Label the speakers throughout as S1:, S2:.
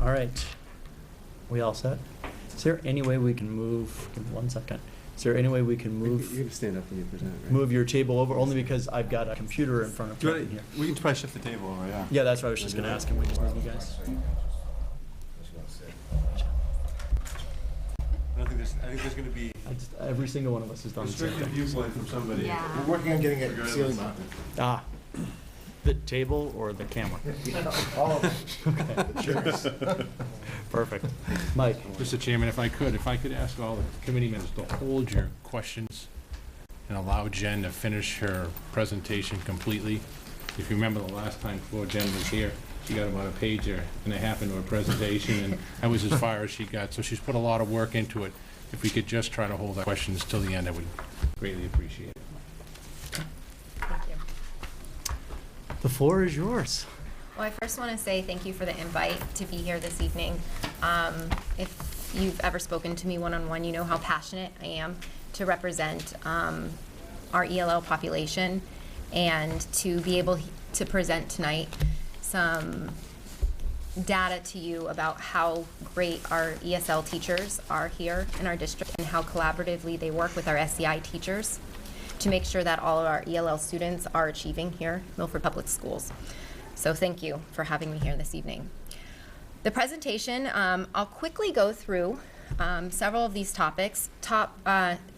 S1: All right. We all set? Is there any way we can move, give me 1 second. Is there any way we can move?
S2: You can stand up when you present, right?
S1: Move your table over, only because I've got a computer in front of me here.
S3: We can probably shift the table over, yeah.
S1: Yeah, that's what I was just gonna ask. Can we just move you guys?
S3: I think there's gonna be
S1: Every single one of us has done
S3: a
S1: the same
S3: restricted
S1: thing.
S3: viewpoint from somebody.
S4: Yeah.
S5: We're working on getting it ceiling mounted.
S1: Ah, the table or the camera?
S5: All of them.
S1: Sure. Perfect. Mike?
S6: Mr. Chairman, if I could ask all the committee members to hold your questions and allow Jen to finish her presentation completely. If you remember the last time before Jen was here, she got about a page and a half into her presentation, and that was as far as she got. So she's put a lot of work into it. If we could just try to hold our questions till the end, I would greatly appreciate it.
S4: Thank you.
S1: The floor is yours.
S4: Well, I first want to say thank you for the invite to be here this evening. If you've ever spoken to me one-on-one, you know how passionate I am to represent our ELL population and to be able to present tonight some data to you about how great our ESL teachers are here in our district and how collaboratively they work with our SEI teachers to make sure that all of our ELL students are achieving here at Milford Public Schools. So thank you for having me here this evening. The presentation, I'll quickly go through several of these topics,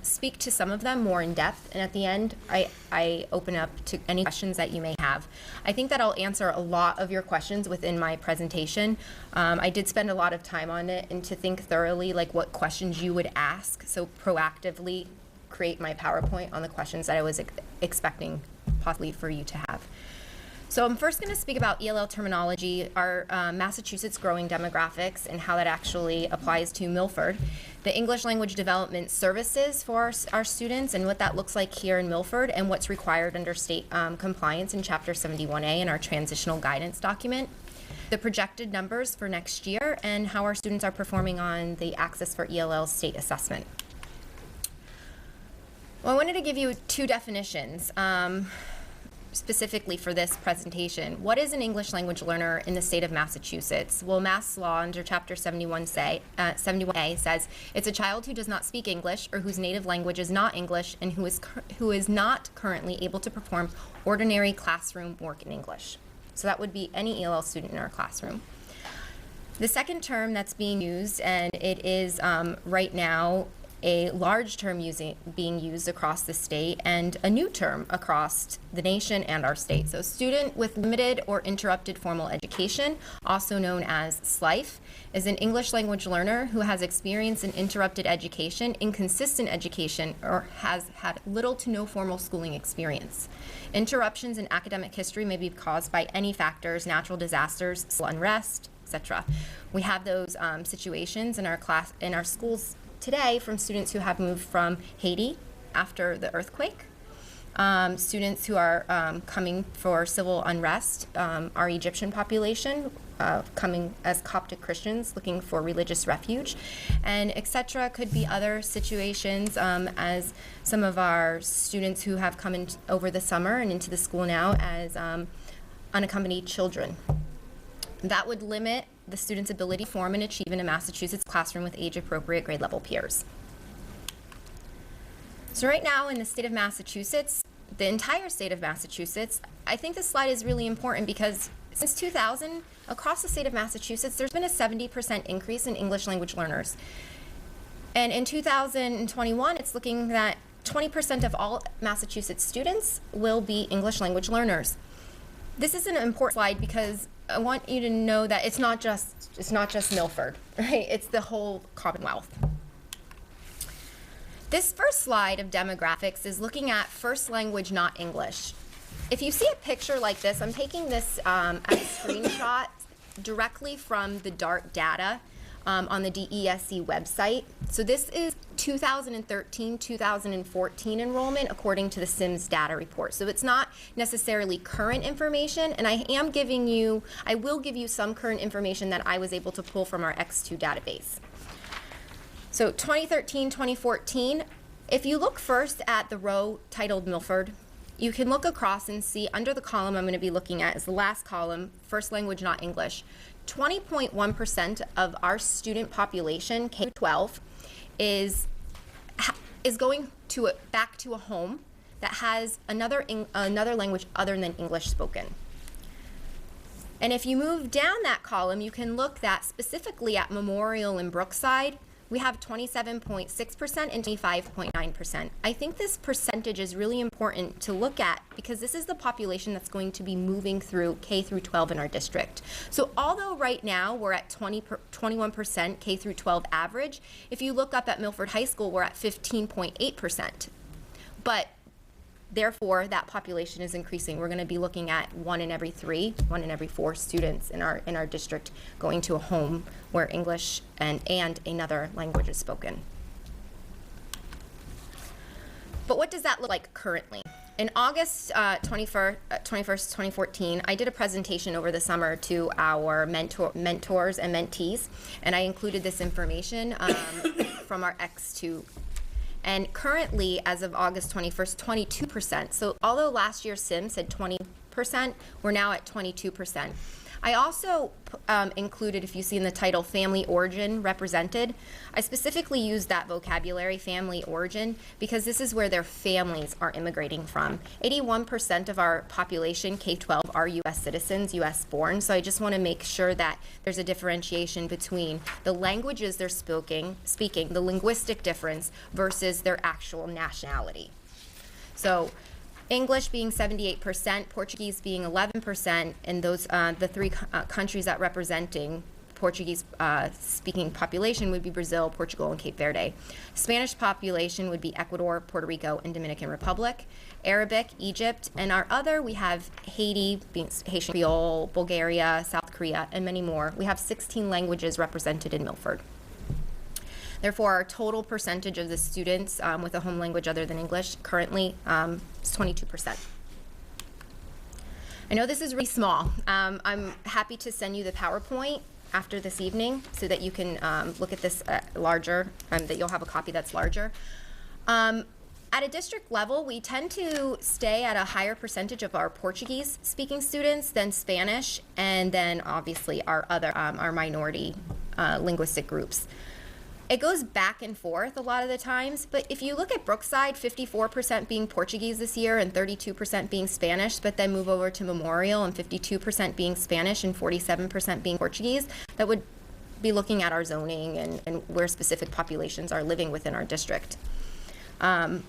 S4: speak to some of them more in depth, and at the end, I open up to any questions that you may have. I think that I'll answer a lot of your questions within my presentation. I did spend a lot of time on it and to think thoroughly like what questions you would ask, so proactively create my PowerPoint on the questions that I was expecting possibly for you to have. So I'm first going to speak about ELL terminology, our Massachusetts growing demographics, and how that actually applies to Milford, the English language development services for our students, and what that looks like here in Milford, and what's required under state compliance in Chapter 71A in our transitional guidance document, the projected numbers for next year, and how our students are performing on the Access for ELL state assessment. Well, I wanted to give you two definitions. Specifically for this presentation. What is an English language learner in the state of Massachusetts? Well, Mass law under Chapter 71A says it's a child who does not speak English or whose native language is not English and who is not currently able to perform ordinary classroom work in English. So that would be any ELL student in our classroom. The second term that's being used, and it is right now a large term being used across the state and a new term across the nation and our state. So student with limited or interrupted formal education, also known as SLIFE, is an English language learner who has experience in interrupted education, inconsistent education, or has had little to no formal schooling experience. Interruptions in academic history may be caused by any factors, natural disasters, civil unrest, etc. We have those situations in our schools today from students who have moved from Haiti after the earthquake, students who are coming for civil unrest, our Egyptian population coming as Coptic Christians looking for religious refuge, and etc. Could be other situations as some of our students who have come in over the summer and into the school now as unaccompanied children. That would limit the student's ability to form and achieve in a Massachusetts classroom with age-appropriate grade level peers. So right now in the state of Massachusetts, the entire state of Massachusetts, I think this slide is really important because since 2000, across the state of Massachusetts, there's been a 70% increase in English language learners. And in 2021, it's looking that 20% of all Massachusetts students will be English language learners. This is an important slide because I want you to know that it's not just Milford, right? It's the whole Commonwealth. This first slide of demographics is looking at first language, not English. If you see a picture like this, I'm taking this as a screenshot directly from the DART data on the DESC website. So this is 2013-2014 enrollment according to the SIMS data report. So it's not necessarily current information, and I will give you some current information that I was able to pull from our X2 database. So 2013-2014, if you look first at the row titled Milford, you can look across and see under the column I'm going to be looking at is the last column, first language not English. 20.1% of our student population, K-12, is going back to a home that has another language other than English spoken. And if you move down that column, you can look that specifically at Memorial and Brookside, we have 27.6% and 25.9%. I think this percentage is really important to look at because this is the population that's going to be moving through K through 12 in our district. So although right now we're at 21% K through 12 average, if you look up at Milford High School, we're at 15.8%. But therefore, that population is increasing. We're going to be looking at 1 in every 3, 1 in every 4 students in our district going to a home where English and another language is spoken. But what does that look like currently? In August 21st, 2014, I did a presentation over the summer to our mentors and mentees, and I included this information from our X2. And currently, as of August 21st, 22%. So although last year's SIM said 20%, we're now at 22%. I also included, if you see in the title, family origin represented. I specifically used that vocabulary, family origin, because this is where their families are immigrating from. 81% of our population, K-12, are U.S. citizens, U.S. born. So I just want to make sure that there's a differentiation between the languages they're speaking, the linguistic difference, versus their actual nationality. So English being 78%, Portuguese being 11%, and those the three countries that representing Portuguese speaking population would be Brazil, Portugal, and Cape Verde. Spanish population would be Ecuador, Puerto Rico, and Dominican Republic. Arabic, Egypt, and our other, we have Haiti, Haitian Creole, Bulgaria, South Korea, and many more. We have 16 languages represented in Milford. Therefore, our total percentage of the students with a home language other than English currently is 22%. I know this is really small. I'm happy to send you the PowerPoint after this evening so that you can look at this larger, that you'll have a copy that's larger. At a district level, we tend to stay at a higher percentage of our Portuguese-speaking students than Spanish, and then obviously our other, our minority linguistic groups. It goes back and forth a lot of the times, but if you look at Brookside, 54% being Portuguese this year and 32% being Spanish, but then move over to Memorial and 52% being Spanish and 47% being Portuguese, that would be looking at our zoning and where specific populations are living within our district. One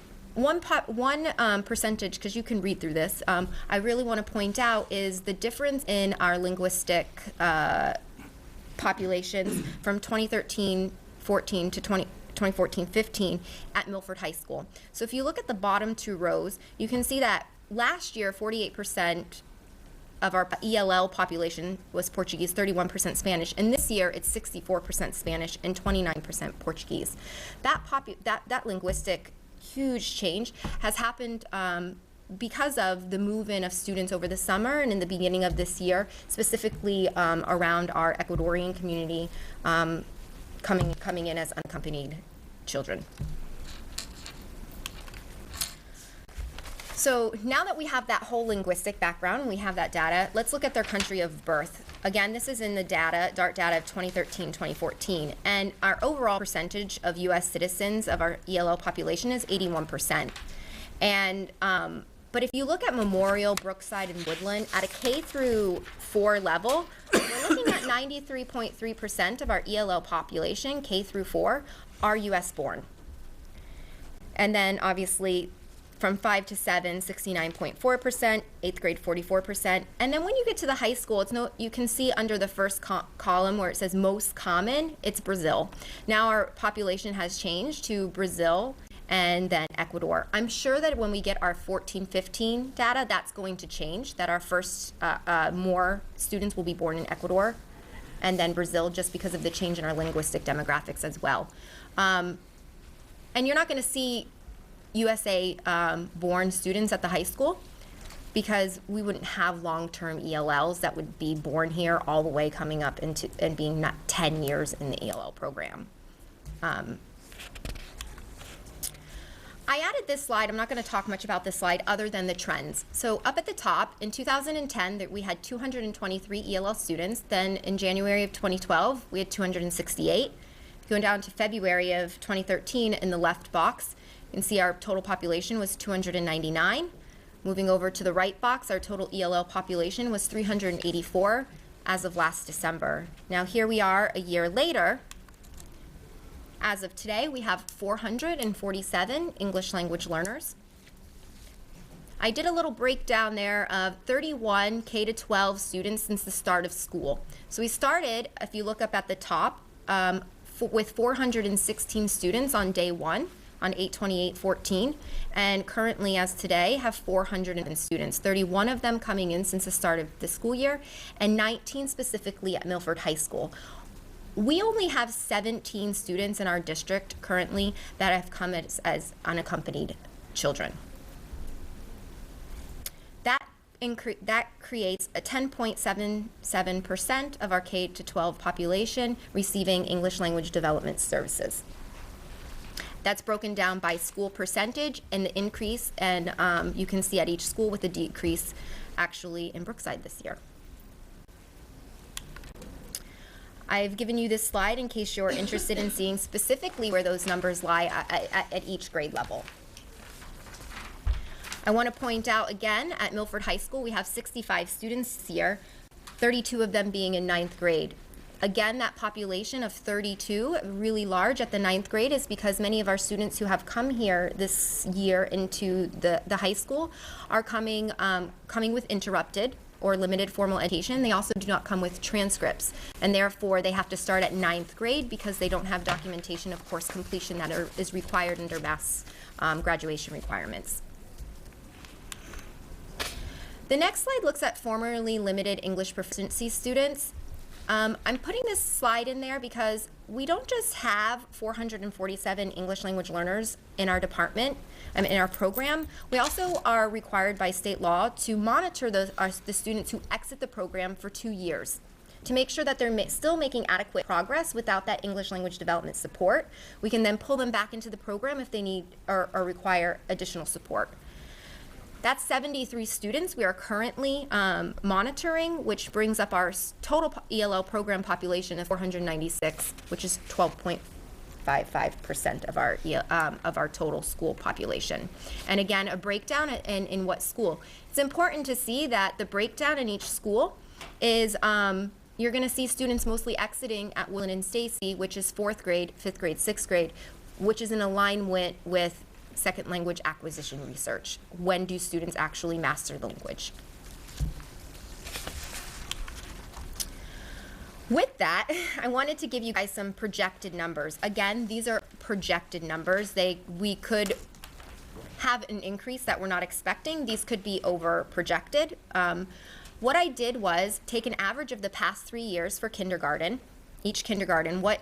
S4: percentage, because you can read through this, I really want to point out is the difference in our linguistic populations from 2013-14 to 2014-15 at Milford High School. So if you look at the bottom 2 rows, you can see that last year 48% of our ELL population was Portuguese, 31% Spanish, and this year it's 64% Spanish and 29% Portuguese. That linguistic huge change has happened because of the move-in of students over the summer and in the beginning of this year, specifically around our Ecuadorian community coming in as unaccompanied children. So now that we have that whole linguistic background and we have that data, let's look at their country of birth. Again, this is in the data, DART data of 2013-2014, and our overall percentage of U.S. citizens of our ELL population is 81%. And but if you look at Memorial, Brookside, and Woodland, at a K through 4 level, we're looking at 93.3% of our ELL population, K through 4, are U.S. born. And then obviously from 5 to 7, 69.4%, 8th grade 44%. And then when you get to the high school, you can see under the first column where it says most common, it's Brazil. Now our population has changed to Brazil and then Ecuador. I'm sure that when we get our 14-15 data, that's going to change, that our first more students will be born in Ecuador and then Brazil, just because of the change in our linguistic demographics as well. And you're not going to see USA born students at the high school because we wouldn't have long-term ELLs that would be born here all the way coming up into and being not 10 years in the ELL program. I added this slide. I'm not going to talk much about this slide other than the trends. So up at the top, in 2010, that we had 223 ELL students. Then in January of 2012, we had 268. Going down to February of 2013, in the left box, you can see our total population was 299. Moving over to the right box, our total ELL population was 384 as of last December. Now here we are a year later. As of today, we have 447 English language learners. I did a little breakdown there of 31 K-12 students since the start of school. So we started, if you look up at the top, with 416 students on day one, on 8/28/14, and currently, as today, have 400 students, 31 of them coming in since the start of the school year, and 19 specifically at Milford High School. We only have 17 students in our district currently that have come as unaccompanied children. That creates a 10.77% of our K-12 population receiving English language development services. That's broken down by school percentage and the increase, and you can see at each school with a decrease actually in Brookside this year. I've given you this slide in case you're interested in seeing specifically where those numbers lie at each grade level. I want to point out again, at Milford High School, we have 65 students this year, 32 of them being in 9th grade. Again, that population of 32, really large at the 9th grade, is because many of our students who have come here this year into the high school are coming with interrupted or limited formal education. They also do not come with transcripts, and therefore they have to start at 9th grade because they don't have documentation of course completion that is required under Mass graduation requirements. The next slide looks at formerly limited English proficiency students. I'm putting this slide in there because we don't just have 447 English language learners in our department, in our program. We also are required by state law to monitor the students who exit the program for 2 years to make sure that they're still making adequate progress without that English language development support. We can then pull them back into the program if they need or require additional support. That's 73 students we are currently monitoring, which brings up our total ELL program population of 496, which is 12.55% of our total school population. And again, a breakdown in what school. It's important to see that the breakdown in each school is you're going to see students mostly exiting at Woodland and Stacy, which is 4th grade, 5th grade, 6th grade, which is in alignment with second language acquisition research. When do students actually master the language? With that, I wanted to give you guys some projected numbers. Again, these are projected numbers. We could have an increase that we're not expecting. These could be over projected. What I did was take an average of the past 3 years for kindergarten, each kindergarten, what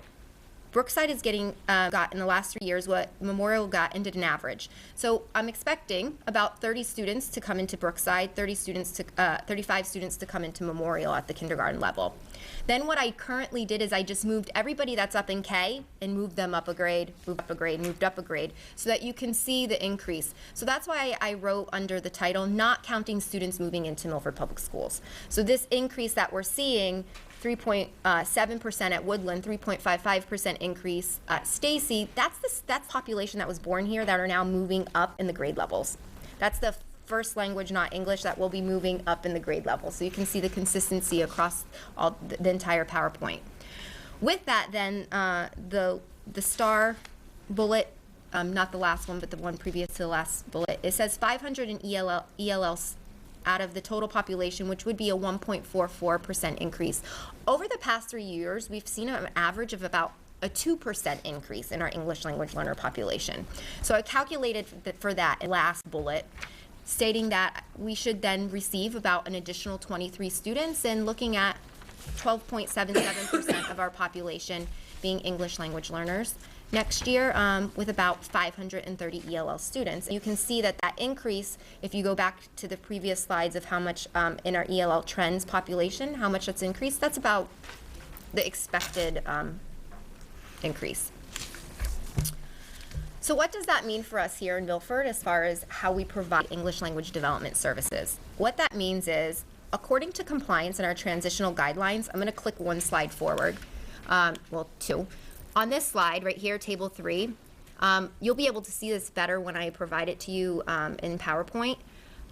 S4: Brookside is got in the last 3 years what Memorial got and did an average. So I'm expecting about 30 students to come into Brookside, 35 students to come into Memorial at the kindergarten level. Then what I currently did is I just moved everybody that's up in K and moved them up a grade, moved up a grade, moved up a grade, so that you can see the increase. So that's why I wrote under the title, not counting students moving into Milford Public Schools. So this increase that we're seeing, 3.7% at Woodland, 3.55% increase at Stacy, that's population that was born here that are now moving up in the grade levels. That's the first language, not English, that will be moving up in the grade level. So you can see the consistency across all the entire PowerPoint. With that, then, the star bullet, not the last one, but the one previous to the last bullet, it says 500 in ELLs out of the total population, which would be a 1.44% increase. Over the past 3 years, we've seen an average of about a 2% increase in our English language learner population. So I calculated for that last bullet, stating that we should then receive about an additional 23 students and looking at 12.77% of our population being English language learners next year, with about 530 ELL students. You can see that increase, if you go back to the previous slides of how much in our ELL trends population, how much that's increased, that's about the expected increase. So what does that mean for us here in Milford as far as how we provide English language development services? What that means is, according to compliance and our transitional guidelines, I'm going to click one slide forward, well, two. On this slide right here, table 3, you'll be able to see this better when I provide it to you in PowerPoint.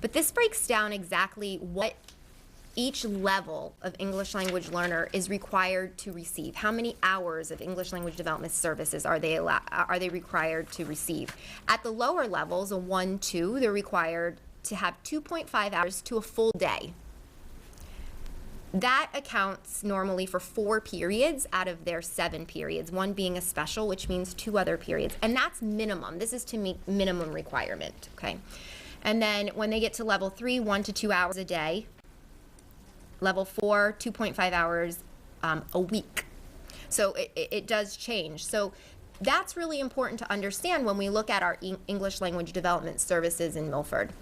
S4: But this breaks down exactly what each level of English language learner is required to receive. How many hours of English language development services are they required to receive? At the lower levels, a 1, 2, they're required to have 2.5 hours to a full day. That accounts normally for 4 periods out of their 7 periods, one being a special, which means 2 other periods. And that's minimum. This is to meet minimum requirement, okay? And then when they get to level 3, 1 to 2 hours a day. Level 4, 2.5 hours a week. So it does change. So that's really important to understand when we look at our English language development services in Milford.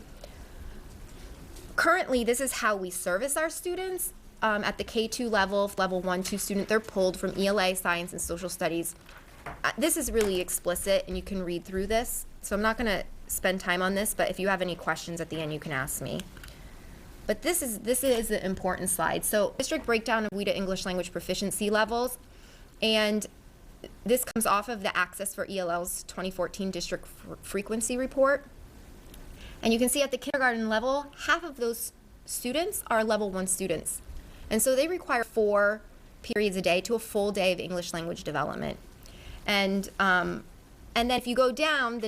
S4: Currently, this is how we service our students. At the K2 level, level 1, 2 student, they're pulled from ELA, Science, and Social Studies. This is really explicit, and you can read through this. So I'm not going to spend time on this, but if you have any questions at the end, you can ask me. But this is the important slide. So district breakdown of WIDA English language proficiency levels. And this comes off of the Access for ELL's 2014 district frequency report. And you can see at the kindergarten level, half of those students are level 1 students. And so they require 4 periods a day to a full day of English language development. And then if you go down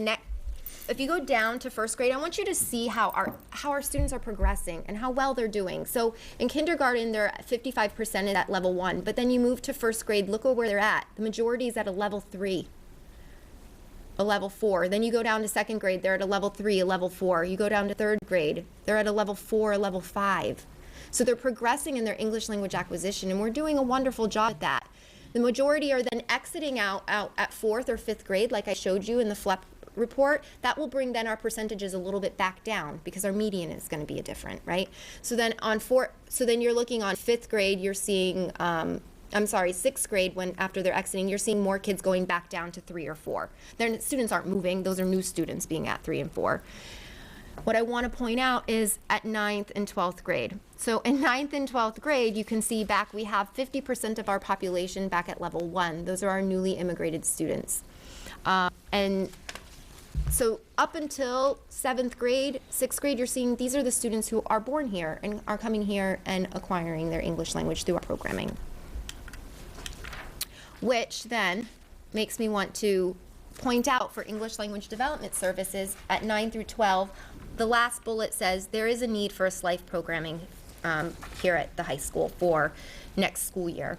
S4: to first grade, I want you to see how our students are progressing and how well they're doing. So in kindergarten, they're at 55% at level 1, but then you move to first grade, look at where they're at. The majority is at a level 3, a level 4. Then you go down to second grade, they're at a level 3, a level 4. You go down to third grade, they're at a level 4, a level 5. So they're progressing in their English language acquisition, and we're doing a wonderful job at that. The majority are then exiting out at 4th or 5th grade, like I showed you in the FLEP report. That will bring then our percentages a little bit back down because our median is going to be different, right? So then you're looking on 5th grade, you're seeing, 6th grade, when after they're exiting, you're seeing more kids going back down to 3 or 4. Their students aren't moving, those are new students being at 3 and 4. What I want to point out is at 9th and 12th grade. So in 9th and 12th grade, you can see back we have 50% of our population back at level 1. Those are our newly immigrated students. And so up until 7th grade, 6th grade, you're seeing these are the students who are born here and are coming here and acquiring their English language through our programming. Which then makes me want to point out for English language development services at 9 through 12, the last bullet says there is a need for a SLIFE programming here at the high school for next school year.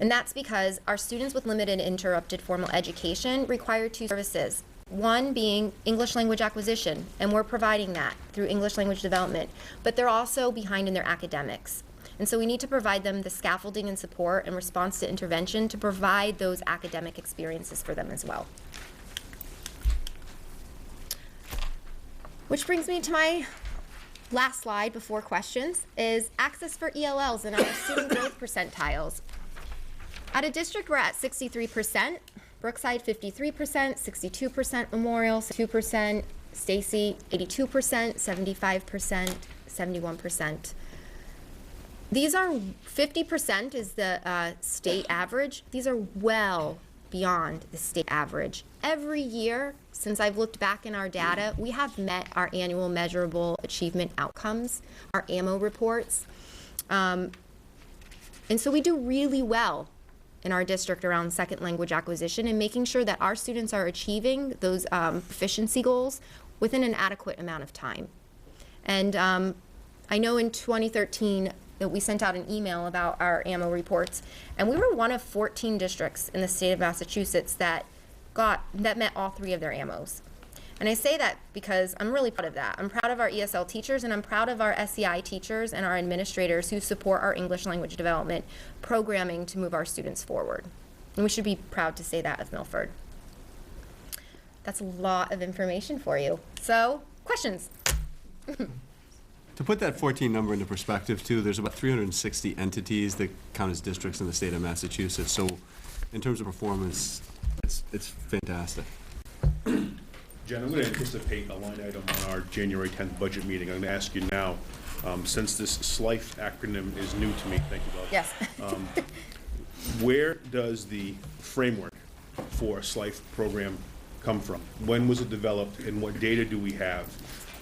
S4: And that's because our students with limited interrupted formal education require 2 services. One being English language acquisition, and we're providing that through English language development, but they're also behind in their academics. And so we need to provide them the scaffolding and support and response to intervention to provide those academic experiences for them as well. Which brings me to my last slide before questions, is access for ELLs and our student growth percentiles. At a district, we're at 63%, Brookside 53%, 62%, Memorial 2%, Stacy 82%, 75%, 71%. These are 50% is the state average. These are well beyond the state average. Every year, since I've looked back in our data, we have met our annual measurable achievement outcomes, our AMO reports. And so we do really well in our district around second language acquisition and making sure that our students are achieving those proficiency goals within an adequate amount of time. And I know in 2013 that we sent out an email about our AMO reports, and we were one of 14 districts in the state of Massachusetts that met all 3 of their AMOs. And I say that because I'm really proud of that. I'm proud of our ESL teachers, and I'm proud of our SEI teachers and our administrators who support our English language development programming to move our students forward. And we should be proud to say that of Milford. That's a lot of information for you. So, questions?
S3: To put that 14 number into perspective, too, there's about 360 entities that count as districts in the state of Massachusetts. So in terms of performance, it's fantastic.
S2: Jen, I'm going to anticipate a line item on our January 10th budget meeting. I'm going to ask you now, since this SLIFE acronym is new to me, thank you, Bob.
S4: Yes.
S2: Where does the framework for a SLIFE program come from? When was it developed, and what data do we have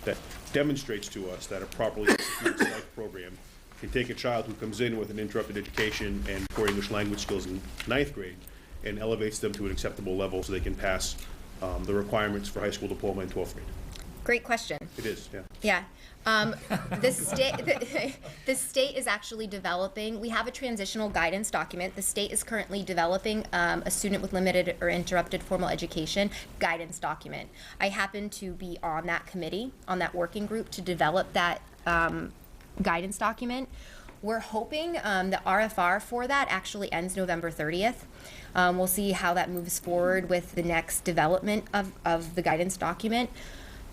S2: that demonstrates to us that a properly executed SLIFE program can take a child who comes in with an interrupted education and poor English language skills in 9th grade and elevates them to an acceptable level so they can pass the requirements for high school diploma in 12th grade?
S4: Great question.
S2: It is, yeah.
S4: Yeah. The state is actually developing, we have a transitional guidance document. The state is currently developing a student with limited or interrupted formal education guidance document. I happen to be on that committee, on that working group to develop that guidance document. We're hoping the RFR for that actually ends November 30th. We'll see how that moves forward with the next development of the guidance document.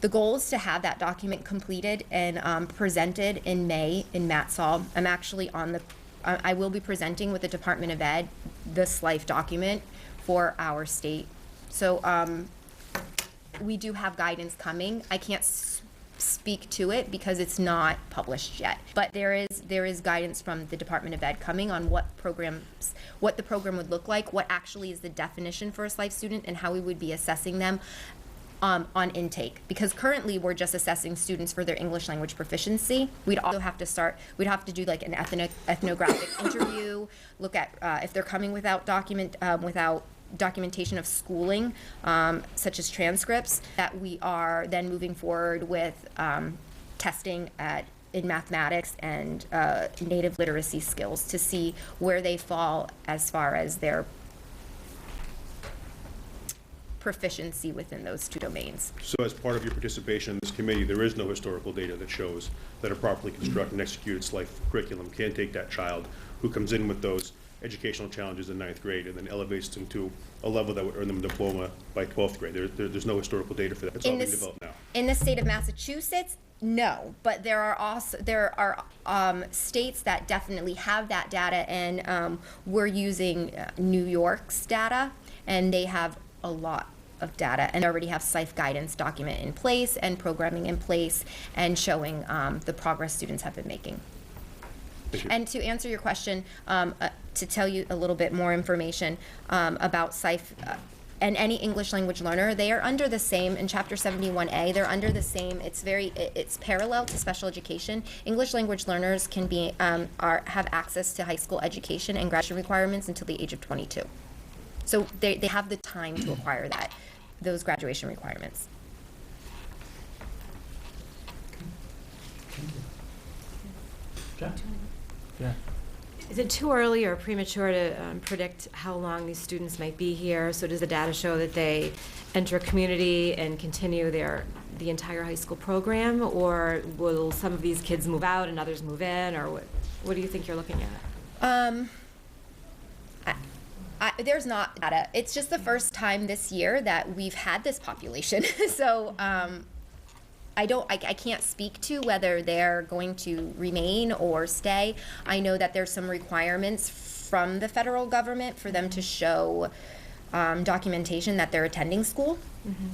S4: The goal is to have that document completed and presented in May in MATSOL. I'm actually I will be presenting with the Department of Ed the SLIFE document for our state. So we do have guidance coming. I can't speak to it because it's not published yet. But there is guidance from the Department of Ed coming on what the program would look like, what actually is the definition for a SLIFE student, and how we would be assessing them on intake, because currently we're just assessing students for their English language proficiency. We'd also have to do like an ethnographic interview, look at if they're coming without documentation of schooling, such as transcripts, that we are then moving forward with testing in mathematics and native literacy skills to see where they fall as far as their proficiency within those two domains.
S2: So as part of your participation in this committee, there is no historical data that shows that a properly constructed and executed SLIFE curriculum can take that child who comes in with those educational challenges in 9th grade and then elevates them to a level that would earn them a diploma by 12th grade. There's no historical data for that. It's all being developed now.
S4: In the state of Massachusetts, no, but there are states that definitely have that data, and we're using New York's data, and they have a lot of data and already have SLIFE guidance document in place and programming in place and showing the progress students have been making. And to answer your question, to tell you a little bit more information about SLIFE and any English language learner, they are under the same, in Chapter 71A, they're under the same, it's parallel to special education. English language learners can be, have access to high school education and graduation requirements until the age of 22. So they have the time to acquire those graduation requirements.
S1: Jack? Yeah.
S7: Is it too early or premature to predict how long these students might be here? So does the data show that they enter a community and continue the entire high school program, or will some of these kids move out and others move in, or what do you think you're looking at?
S4: There's not data. It's just the first time this year that we've had this population. So I can't speak to whether they're going to remain or stay. I know that there's some requirements from the federal government for them to show documentation that they're attending school. Mm-hmm.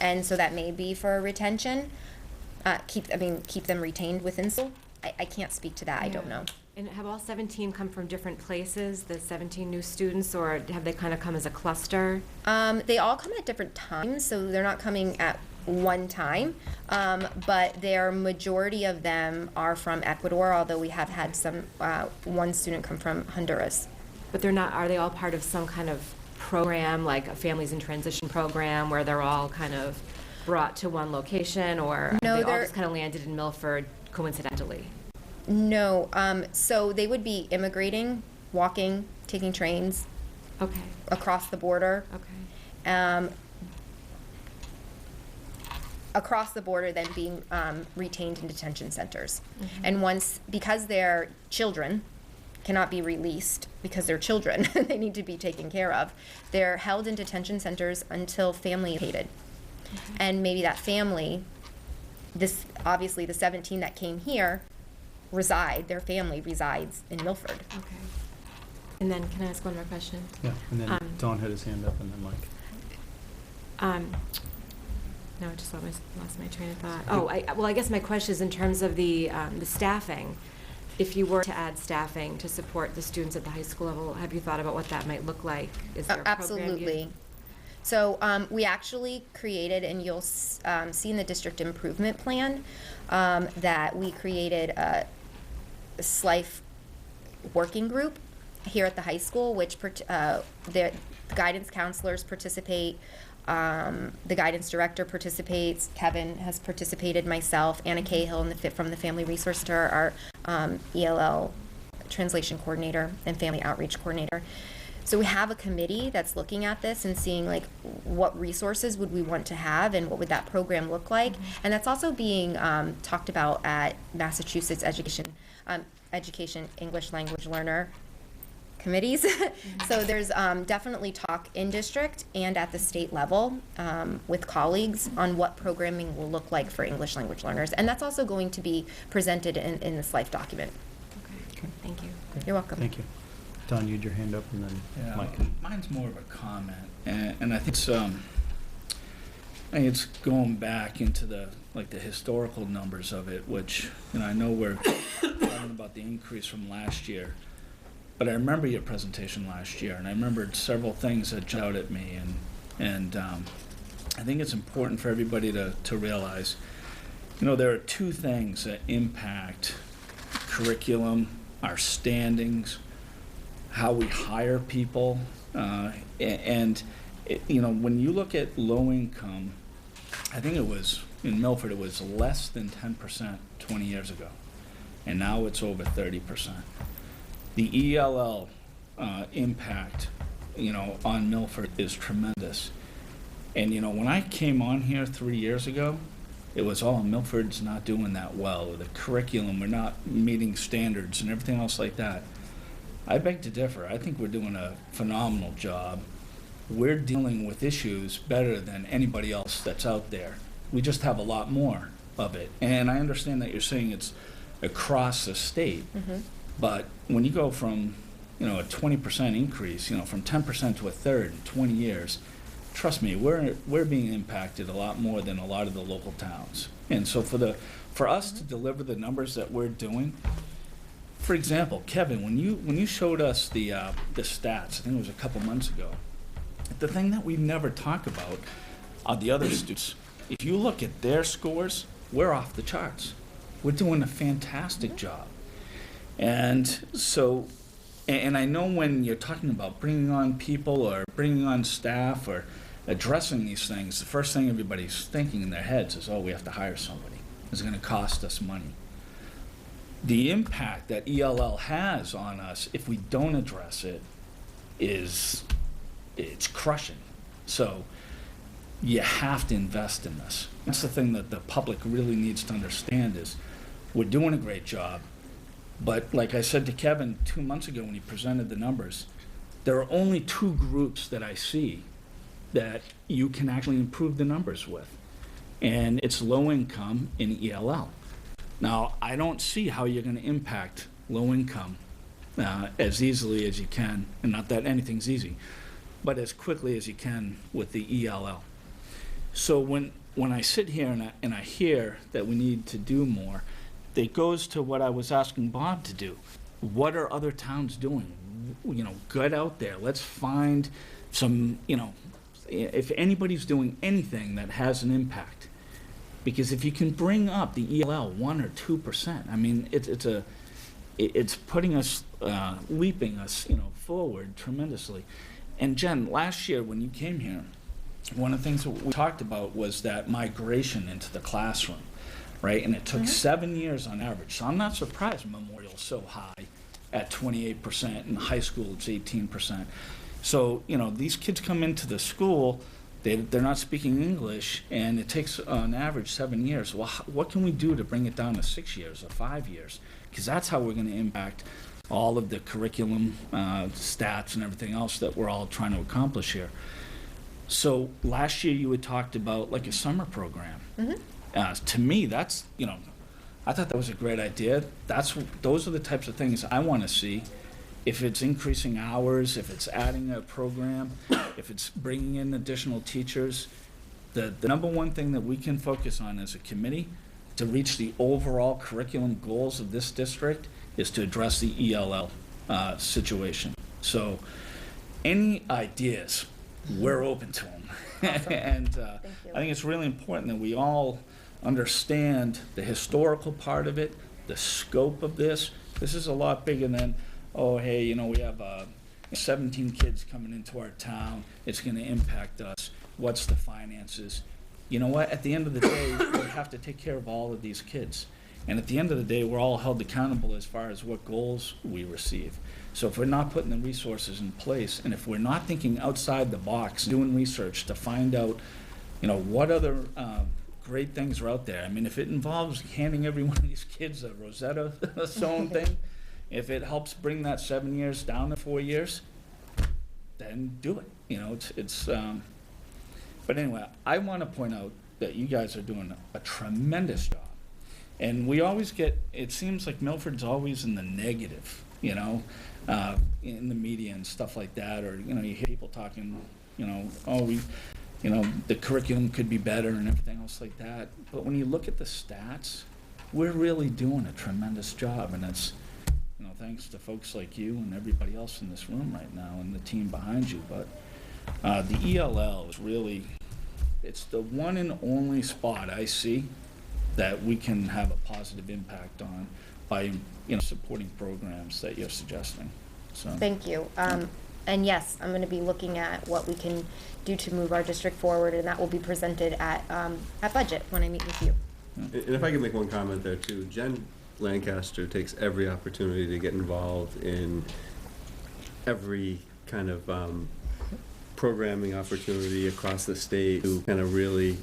S4: And so that may be for retention. Keep them retained within school. I can't speak to that. Yeah. I don't know.
S7: And have all 17 come from different places, the 17 new students, or have they kind of come as a cluster?
S4: They all come at different times, so they're not coming at one time, but their majority of them are from Ecuador, although we have had one student come from Honduras.
S7: But are they all part of some kind of program, like a Families in Transition program, where they're all kind of brought to one location, or
S4: no,
S7: they all just kind of landed in Milford coincidentally?
S4: No, so they would be immigrating, walking, taking trains.
S7: Okay.
S4: Across the border.
S7: Okay.
S4: Across the border, then being retained in detention centers. Mm-hmm. And because they're children, cannot be released because they're children, they need to be taken care of. They're held in detention centers until family is hated. Mm-hmm. And maybe that family, obviously the 17 that came here, their family resides in Milford.
S7: Okay. And then, can I ask one more question?
S1: Yeah, and then Don had his hand up, and then Mike.
S7: No, I just lost my train of thought. Oh, I guess my question is in terms of the staffing. If you were to add staffing to support the students at the high school level, have you thought about what that might look like? Is there a program
S4: Absolutely. So we actually created, and you'll see in the district improvement plan, that we created a SLIFE working group here at the high school, which the guidance counselors participate, the guidance director participates, Kevin has participated, myself, Anna Cahill from the Family Resource Center, our ELL translation coordinator and family outreach coordinator. So we have a committee that's looking at this and seeing like what resources would we want to have and what would that program look like. And that's also being talked about at Massachusetts Education English Language Learner committees. So there's definitely talk in district and at the state level with colleagues on what programming will look like for English language learners. And that's also going to be presented in this LIFE document.
S7: Okay, thank you.
S1: Great.
S4: You're welcome.
S1: Thank you. Don, you had your hand up, and then
S8: Yeah,
S1: Mike.
S8: mine's more of a comment, and I think it's going back into the historical numbers of it, which I know we're talking about the increase from last year, but I remember your presentation last year, and I remembered several things that jumped out at me, and I think it's important for everybody to realize, there are two things that impact curriculum, our standings, how we hire people, and when you look at low income, I think it was in Milford, it was less than 10% 20 years ago, and now it's over 30%. The ELL impact, on Milford is tremendous. And when I came on here 3 years ago, it was, Milford's not doing that well, or the curriculum, we're not meeting standards and everything else like that. I beg to differ. I think we're doing a phenomenal job. We're dealing with issues better than anybody else that's out there. We just have a lot more of it. And I understand that you're saying it's across the state, but when you go from, a 20% increase, from 10% to a third in 20 years, trust me, we're being impacted a lot more than a lot of the local towns. And so for us to deliver the numbers that we're doing, for example, Kevin, when you showed us the stats, I think it was a couple months ago, the thing that we never talk about are the other students. If you look at their scores, we're off the charts. We're doing a fantastic job. And so, and I know when you're talking about bringing on people or bringing on staff or addressing these things, the first thing everybody's thinking in their heads is, we have to hire somebody. It's going to cost us money. The impact that ELL has on us, if we don't address it, it's crushing. So you have to invest in this. That's the thing that the public really needs to understand is we're doing a great job, but like I said to Kevin 2 months ago when he presented the numbers, there are only two groups that I see that you can actually improve the numbers with, and it's low income and ELL. Now, I don't see how you're going to impact low income as easily as you can, and not that anything's easy, but as quickly as you can with the ELL. So when I sit here and I hear that we need to do more, it goes to what I was asking Bob to do. What are other towns doing? Get out there. Let's find some, if anybody's doing anything that has an impact. Because if you can bring up the ELL 1 or 2%, I mean, it's putting us, leaping us, forward tremendously. And Jen, last year when you came here, one of the things that we talked about was that migration into the classroom, right? And it took 7 years on average. So I'm not surprised Memorial's so high at 28%, and high school it's 18%. So, these kids come into the school, they're not speaking English, and it takes on average 7 years. Well, what can we do to bring it down to 6 years or 5 years? Because that's how we're going to impact all of the curriculum, stats, and everything else that we're all trying to accomplish here. So last year you had talked about like a summer program. To me, that's, I thought that was a great idea. Those are the types of things I want to see. If it's increasing hours, if it's adding a program, if it's bringing in additional teachers, the number one thing that we can focus on as a committee to reach the overall curriculum goals of this district is to address the ELL situation. So any ideas, we're open to them. And I think it's really important that we all understand the historical part of it, the scope of this. This is a lot bigger than, oh, hey, you know, we have 17 kids coming into our town. It's going to impact us. What's the finances? You know what? At the end of the day, we have to take care of all of these kids. And at the end of the day, we're all held accountable as far as what goals we receive. So if we're not putting the resources in place, and if we're not thinking outside the box, doing research to find out, you know, what other great things are out there. I mean, if it involves handing every one of these kids a Rosetta Stone thing, if it helps bring that 7 years down to 4 years, then do it. You know, but anyway, I want to point out that you guys are doing a tremendous job. And we always get, it seems like Milford's always in the negative, you know, in the media and stuff like that. Or, you know, you hear people talking, you know, oh, you know, the curriculum could be better and everything else like that. But when you look at the stats, we're really doing a tremendous job. And it's, you know, thanks to folks like you and everybody else in this room right now and the team behind you. But the ELL is really, it's the one and only spot I see that we can have a positive impact on by, you know, supporting programs that you're suggesting. So
S4: Thank you. And yes, I'm going to be looking at what we can do to move our district forward, and that will be presented at budget when I meet with you.
S3: And if I could make one comment there too, Jen Lancaster takes every opportunity to get involved in every kind of programming opportunity across the state to kind of really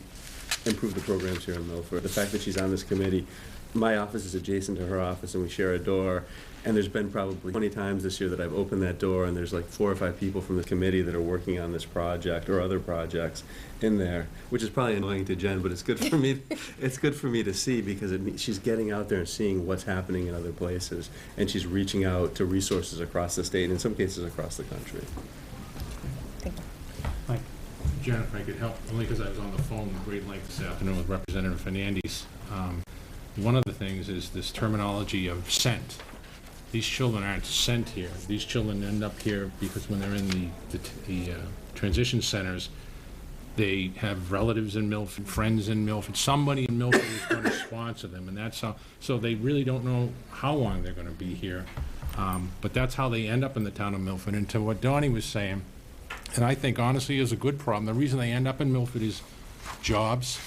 S3: improve the programs here in Milford. The fact that she's on this committee, my office is adjacent to her office and we share a door, and there's been probably 20 times this year that I've opened that door and there's like 4 or 5 people from the committee that are working on this project or other projects in there, which is probably annoying to Jen, but it's good for me. It's good for me to see because she's getting out there and seeing what's happening in other places, and she's reaching out to resources across the state, and in some cases across the country.
S4: Thank you.
S1: Mike?
S6: Jen, if I could help, only because I was on the phone at great length this afternoon with Representative Fernandes. One of the things is this terminology of sent. These children aren't sent here. These children end up here because when they're in the transition centers, they have relatives in Milford, friends in Milford. Somebody in Milford is going to sponsor them, and that's how. So they really don't know how long they're going to be here, but that's how they end up in the town of Milford. And to what Donnie was saying, and I think honestly is a good problem. The reason they end up in Milford is jobs,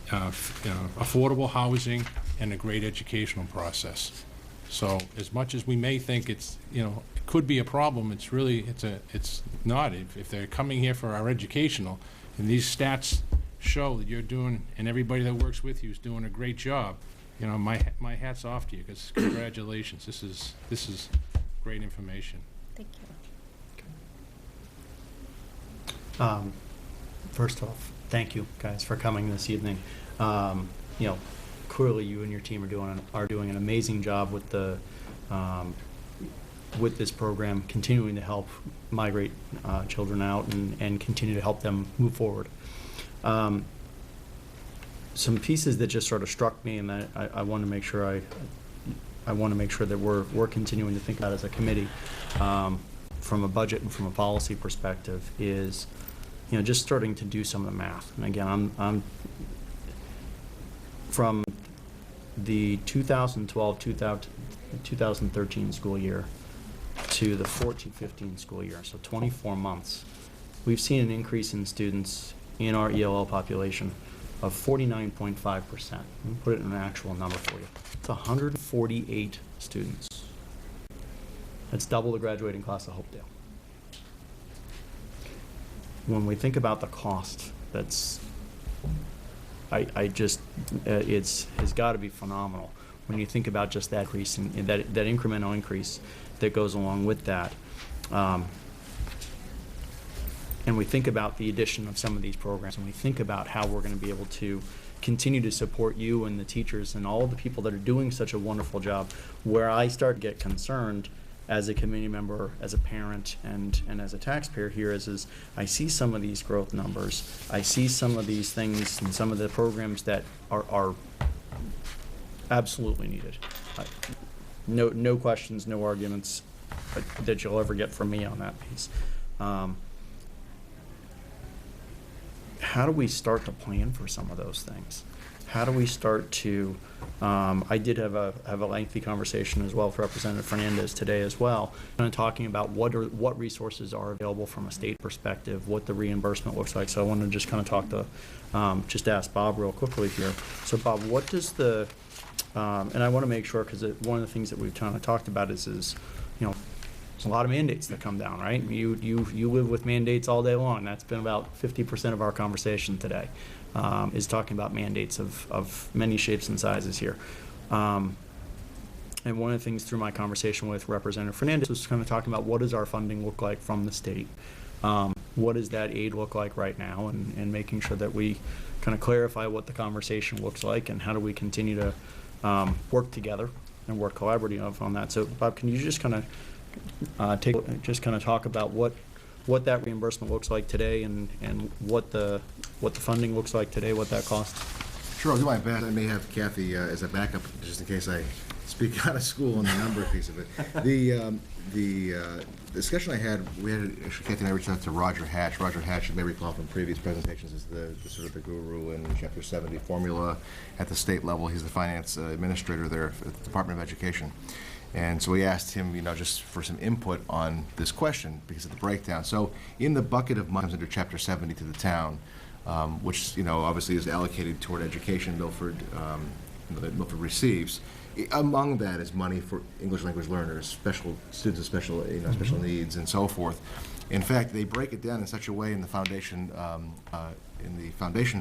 S6: affordable housing, and a great educational process. So as much as we may think it's, you know, it could be a problem, it's really, it's not. If they're coming here for our educational, and these stats show that you're doing, and everybody that works with you is doing a great job, you know, my hat's off to you, because congratulations. This is great information.
S4: Thank you.
S1: First off, thank you guys for coming this evening. You know, clearly you and your team are doing an amazing job with the with this program, continuing to help migrate children out and continue to help them move forward. Some pieces that just sort of struck me, and that I want to make sure I want to make sure that we're continuing to think about as a committee, from a budget and from a policy perspective, is, you know, just starting to do some of the math. And again, I'm from the 2012-2013 school year to the 14-15 school year, so 24 months, we've seen an increase in students in our ELL population of 49.5%. Let me put it in an actual number for you. It's 148 students. That's double the graduating class of Hopedale. When we think about the cost, that's, it's got to be phenomenal when you think about just that increase and that incremental increase that goes along with that. And we think about the addition of some of these programs, and we think about how we're going to be able to continue to support you and the teachers and all of the people that are doing such a wonderful job. Where I start to get concerned as a community member, as a parent, and as a taxpayer here is I see some of these growth numbers. I see some of these things and some of the programs that are absolutely needed. No questions, no arguments that you'll ever get from me on that piece. How do we start to plan for some of those things? How do we start to, I did have a lengthy conversation as well with Representative Fernandez today as well, kind of talking about what resources are available from a state perspective, what the reimbursement looks like. So I wanted to just kind of talk to, just ask Bob real quickly here. So Bob, what does the, and I want to make sure, because one of the things that we've kind of talked about is, you know, there's a lot of mandates that come down, right? You live with mandates all day long. That's been about 50% of our conversation today, is talking about mandates of many shapes and sizes here. And one of the things through my conversation with Representative Fernandez was kind of talking about what does our funding look like from the state? What does that aid look like right now? And making sure that we kind of clarify what the conversation looks like and how do we continue to work together and work collaboratively on that. So Bob, can you just kind of talk about what that reimbursement looks like today and what the funding looks like today, what that costs?
S5: Sure, I'll do my best. I may have Kathy as a backup, just in case I speak out of school on the number piece of it. The discussion we had, actually, Kathy and I reached out to Roger Hatch. Roger Hatch, you may recall from previous presentations, is the sort of the guru in Chapter 70 formula at the state level. He's the finance administrator there at the Department of Education. And so we asked him, just for some input on this question because of the breakdown. So in the bucket of money under Chapter 70 to the town, which, obviously is allocated toward education Milford, that Milford receives, among that is money for English language learners, special students with special needs and so forth. In fact, they break it down in such a way in the foundation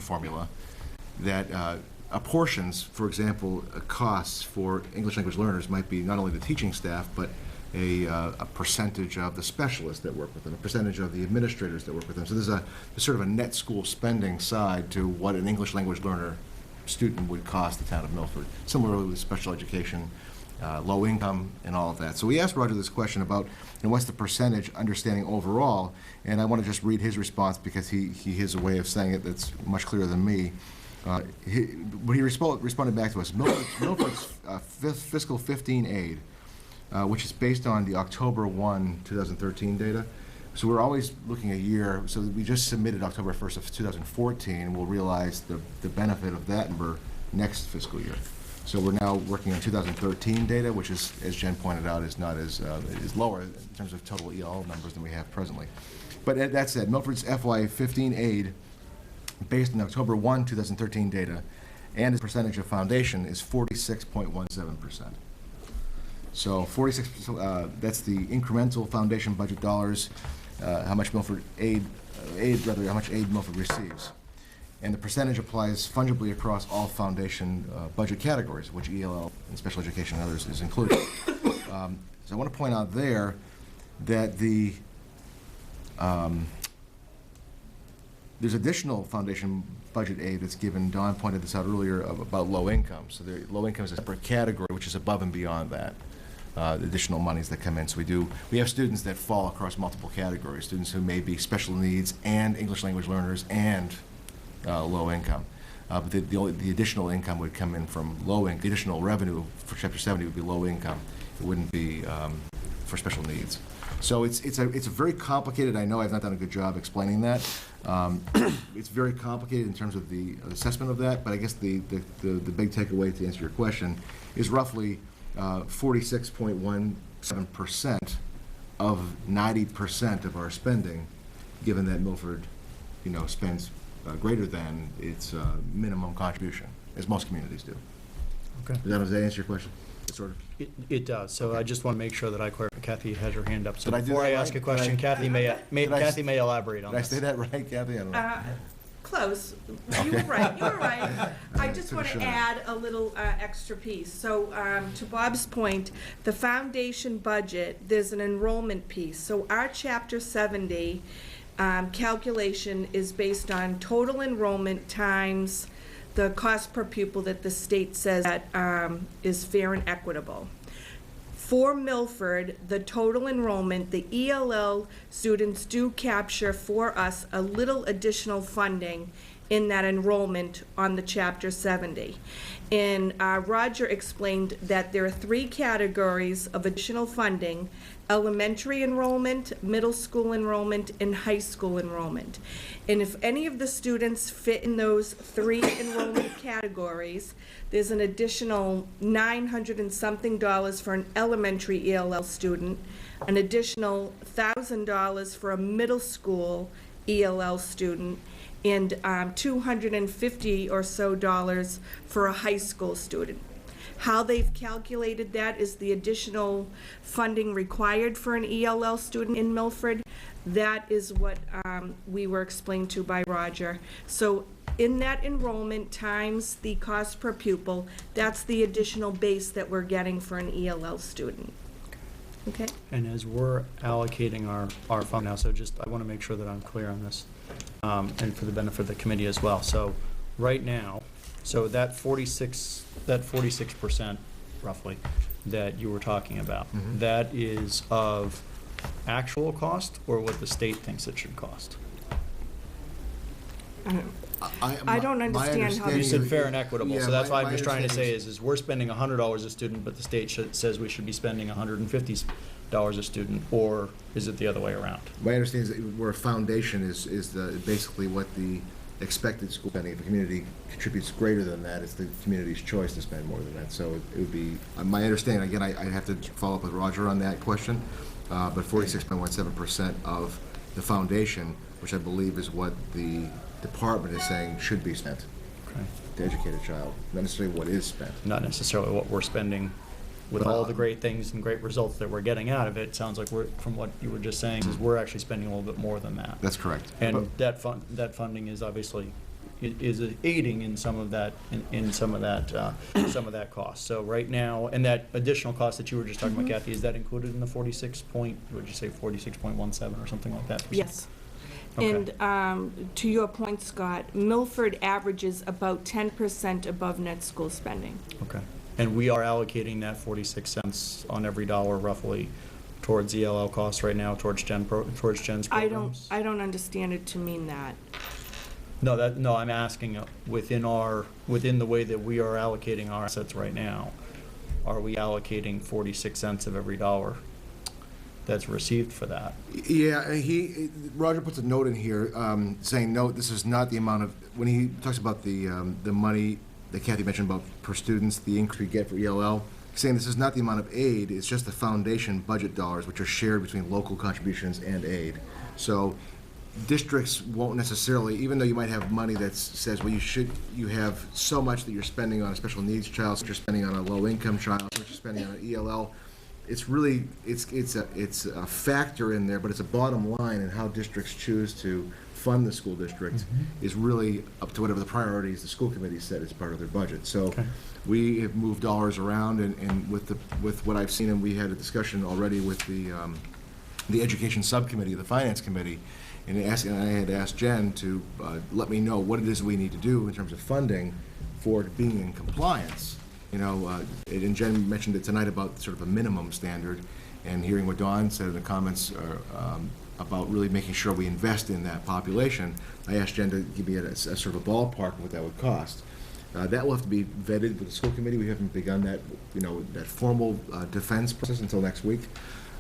S5: formula that apportions, for example, costs for English language learners might be not only the teaching staff, but a percentage of the specialists that work with them, a percentage of the administrators that work with them. So there's sort of a net school spending side to what an English language learner student would cost the town of Milford. Similarly with special education, low income, and all of that. So we asked Roger this question about what's the percentage understanding overall, and I want to just read his response because he has a way of saying it that's much clearer than me. When he responded back to us, Milford's fiscal 15 aid, which is based on the October 1, 2013 data. So we're always looking a year, so we just submitted October 1st of 2014, and we'll realize the benefit of that number next fiscal year. So we're now working on 2013 data, which is, as Jen pointed out, is not as is lower in terms of total EL numbers than we have presently. But that said, Milford's FY15 aid, based on October 1, 2013 data, and its percentage of foundation is 46.17%. So 46, that's the incremental foundation budget dollars, how much aid Milford receives. And the percentage applies fungibly across all foundation budget categories, which ELL and special education and others is included. So I want to point out there that there's additional foundation budget aid that's given. Don pointed this out earlier about low income. So low income is a separate category, which is above and beyond that. The additional monies that come in. So we have students that fall across multiple categories, students who may be special needs and English language learners and low income. But the additional income would come in from low income. The additional revenue for Chapter 70 would be low income. It wouldn't be for special needs. So it's a very complicated. I know I've not done a good job explaining that. It's very complicated in terms of the assessment of that. But I guess the big takeaway to answer your question is roughly 46.17% of 90% of our spending, given that Milford, spends greater than its minimum contribution, as most communities do.
S1: Okay.
S5: Does that answer your question? Sort of.
S1: It does. So okay. I just want to make sure that I clarify. Kathy has her hand up. So
S5: Did
S1: before
S5: I
S1: ask a question, Kathy may elaborate on
S5: this.
S1: Did
S5: I say that right, Kathy? I don't know.
S9: Close. You were right. You were right. I just want to add a little extra piece. So to Bob's point, the foundation budget, there's an enrollment piece. So our Chapter 70 calculation is based on total enrollment times the cost per pupil that the state says that is fair and equitable. For Milford, the total enrollment, the ELL students do capture for us a little additional funding in that enrollment on the Chapter 70. And Roger explained that there are 3 categories of additional funding: elementary enrollment, middle school enrollment, and high school enrollment. And if any of the students fit in those 3 enrollment categories, there's an additional $900 and something for an elementary ELL student, an additional $1,000 for a middle school ELL student, and $250 or so for a high school student. How they've calculated that is the additional funding required for an ELL student in Milford. That is what we were explained to by Roger. So in that enrollment times the cost per pupil, that's the additional base that we're getting for an ELL student. Okay?
S1: And as we're allocating our fund now, so just, I want to make sure that I'm clear on this, and for the benefit of the committee as well. So right now, so that 46% roughly that you were talking about, that is of actual cost or what the state thinks it should cost?
S9: I don't understand how.
S1: You
S9: You
S1: said fair and equitable, so that's why I'm just trying to say
S5: is
S1: is we're spending $100 a student, but the state says we should be spending $150 a student, or is it the other way around?
S5: My understanding is that where foundation is basically what the expected school spending. If the community contributes greater than that, it's the community's choice to spend more than that. So it would be, my understanding, again, I have to follow up with Roger on that question, but 46.17% of the foundation, which I believe is what the department is saying should be spent to educate a child, not necessarily what is spent.
S1: Not necessarily what we're spending with all the great things and great results that we're getting out of it. It sounds like from what you were just saying, is we're actually spending a little bit more than that.
S5: That's correct.
S1: And that funding is obviously, is aiding in some of that, in some of that cost. So right now, and that additional cost that you were just talking about, Kathy, is that included in the 46.17 or something like that?
S9: Yes.
S1: Okay.
S9: And to your point, Scott, Milford averages about 10% above net school spending.
S1: Okay. And we are allocating that 46 cents on every dollar roughly towards ELL costs right now, towards Jen's programs?
S9: I don't understand it to mean that.
S1: No, I'm asking within the way that we are allocating our assets right now, are we allocating 46 cents of every dollar that's received for that?
S5: Yeah, Roger puts a note in here saying, no, this is not the amount of, when he talks about the money that Kathy mentioned about per students, the increase we get for ELL, saying this is not the amount of aid, it's just the foundation budget dollars, which are shared between local contributions and aid. So districts won't necessarily, even though you might have money that says, well, you have so much that you're spending on a special needs child, so you're spending on a low-income child, so you're spending on an ELL. It's really, it's a factor in there, but it's a bottom line, and how districts choose to fund the school district is really up to whatever the priorities the school committee set as part of their budget. So we have moved dollars around, and with what I've seen, and we had a discussion already with the education subcommittee, the finance committee, and I had asked Jen to let me know what it is we need to do in terms of funding for being in compliance. You know, and Jen mentioned it tonight about sort of a minimum standard, and hearing what Dawn said in the comments about really making sure we invest in that population. I asked Jen to give me a sort of a ballpark of what that would cost. That will have to be vetted with the school committee. We haven't begun that, that formal defense process until next week.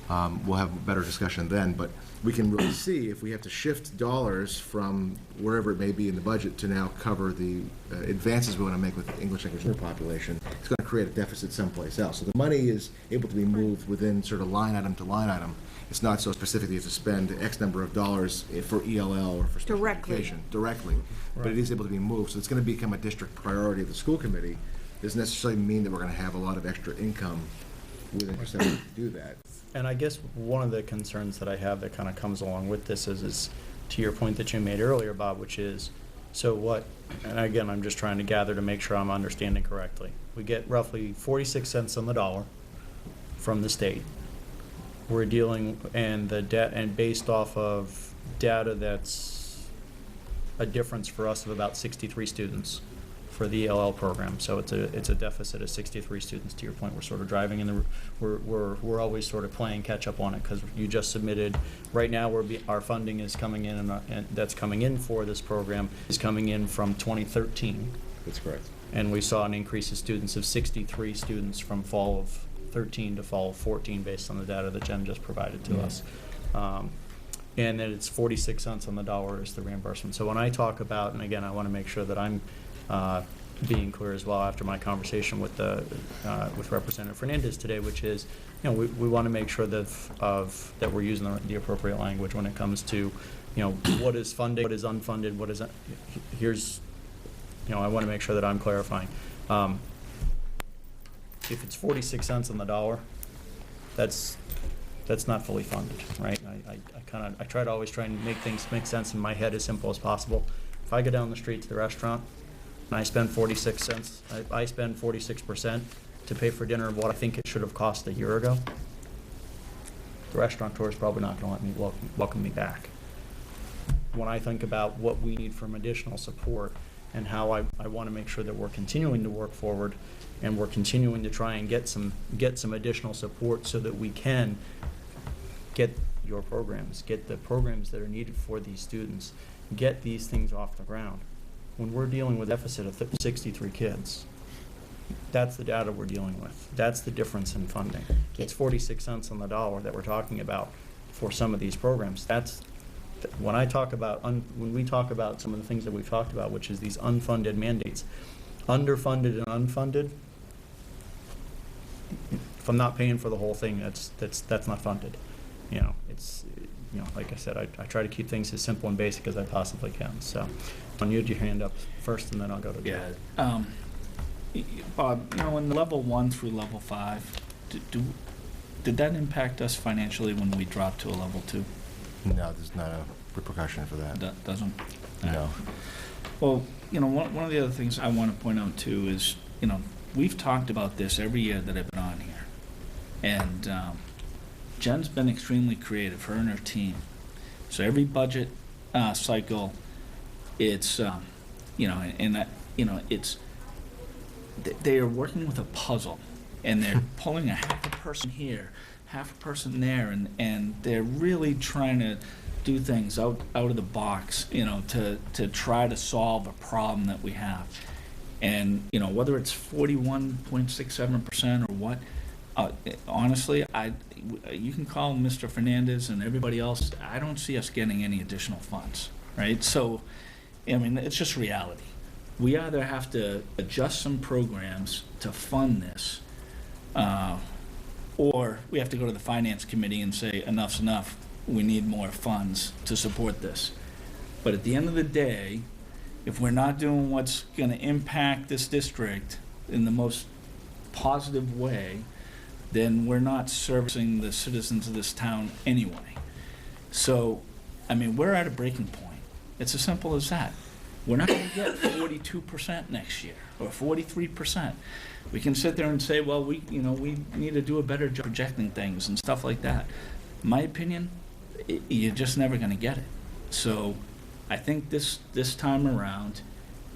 S5: We'll have a better discussion then, but we can really see if we have to shift dollars from wherever it may be in the budget to now cover the advances we want to make with the English language learner population. It's going to create a deficit someplace else. So the money is able to be moved within sort of line item to line item. It's not so specific that you have to spend X number of dollars for ELL or for special education directly, but it is able to be moved. So it's going to become a district priority of the school committee. Doesn't necessarily mean that we're going to have a lot of extra income within percentage to do that.
S1: And I guess one of the concerns that I have that kind of comes along with this is to your point that you made earlier, Bob, which is, so what, and again, I'm just trying to gather to make sure I'm understanding correctly. We get roughly 46 cents on the dollar from the state. We're dealing, and based off of data that's a difference for us of about 63 students for the ELL program. So it's a deficit of 63 students. To your point, we're sort of driving in the, we're always sort of playing catch up on it, because you just submitted, right now our funding is coming in, and that's coming in for this program is coming in from 2013.
S3: That's correct.
S1: And we saw an increase of students of 63 students from fall of 13 to fall of 14 based on the data that Jen just provided to us. And then it's 46 cents on the dollar is the reimbursement. So when I talk about, and again, I want to make sure that I'm being clear as well after my conversation with with Representative Fernandez today, which is, we want to make sure that that we're using the appropriate language when it comes to, what is funding, what is unfunded, what is, here's, I want to make sure that I'm clarifying. If it's 46 cents on the dollar, that's not fully funded, right? I try to always try and make things make sense in my head as simple as possible. If I go down the street to the restaurant and I spend 46 cents, I spend 46% to pay for dinner of what I think it should have cost a year ago, the restaurateur is probably not going to let me welcome me back. When I think about what we need from additional support and how I want to make sure that we're continuing to work forward and we're continuing to try and get some additional support so that we can get your programs, get the programs that are needed for these students, get these things off the ground. When we're dealing with a deficit of 63 kids, that's the data we're dealing with. That's the difference in funding. It's 46 cents on the dollar that we're talking about for some of these programs. That's when I talk about when we talk about some of the things that we've talked about, which is these unfunded mandates, underfunded and unfunded. If I'm not paying for the whole thing, that's not funded. It's like I said, I try to keep things as simple and basic as I possibly can. So, you had your hand up first, and then I'll go to Joe.
S8: Yeah. Bob, in level 1 through level 5, did that impact us financially when we dropped to a level 2?
S5: No, there's not a repercussion for that.
S8: That doesn't?
S5: No.
S8: Well, one of the other things I want to point out too is, we've talked about this every year that I've been on here. And Jen's been extremely creative, her and her team. So every budget cycle, it's, it's, they are working with a puzzle, and they're pulling a half a person here, half a person there, and they're really trying to do things out of the box, to try to solve a problem that we have. And, whether it's 41.67% or what, honestly, you can call Mr. Fernandez and everybody else, I don't see us getting any additional funds, right? So, it's just reality. We either have to adjust some programs to fund this, or we have to go to the finance committee and say, enough's enough, we need more funds to support this. But at the end of the day, if we're not doing what's going to impact this district in the most positive way, then we're not servicing the citizens of this town anyway. So, we're at a breaking point. It's as simple as that. We're not going to get 42% next year or 43%. We can sit there and say, well, we need to do a better job projecting things and stuff like that. In my opinion, you're just never going to get it. So I think this time around,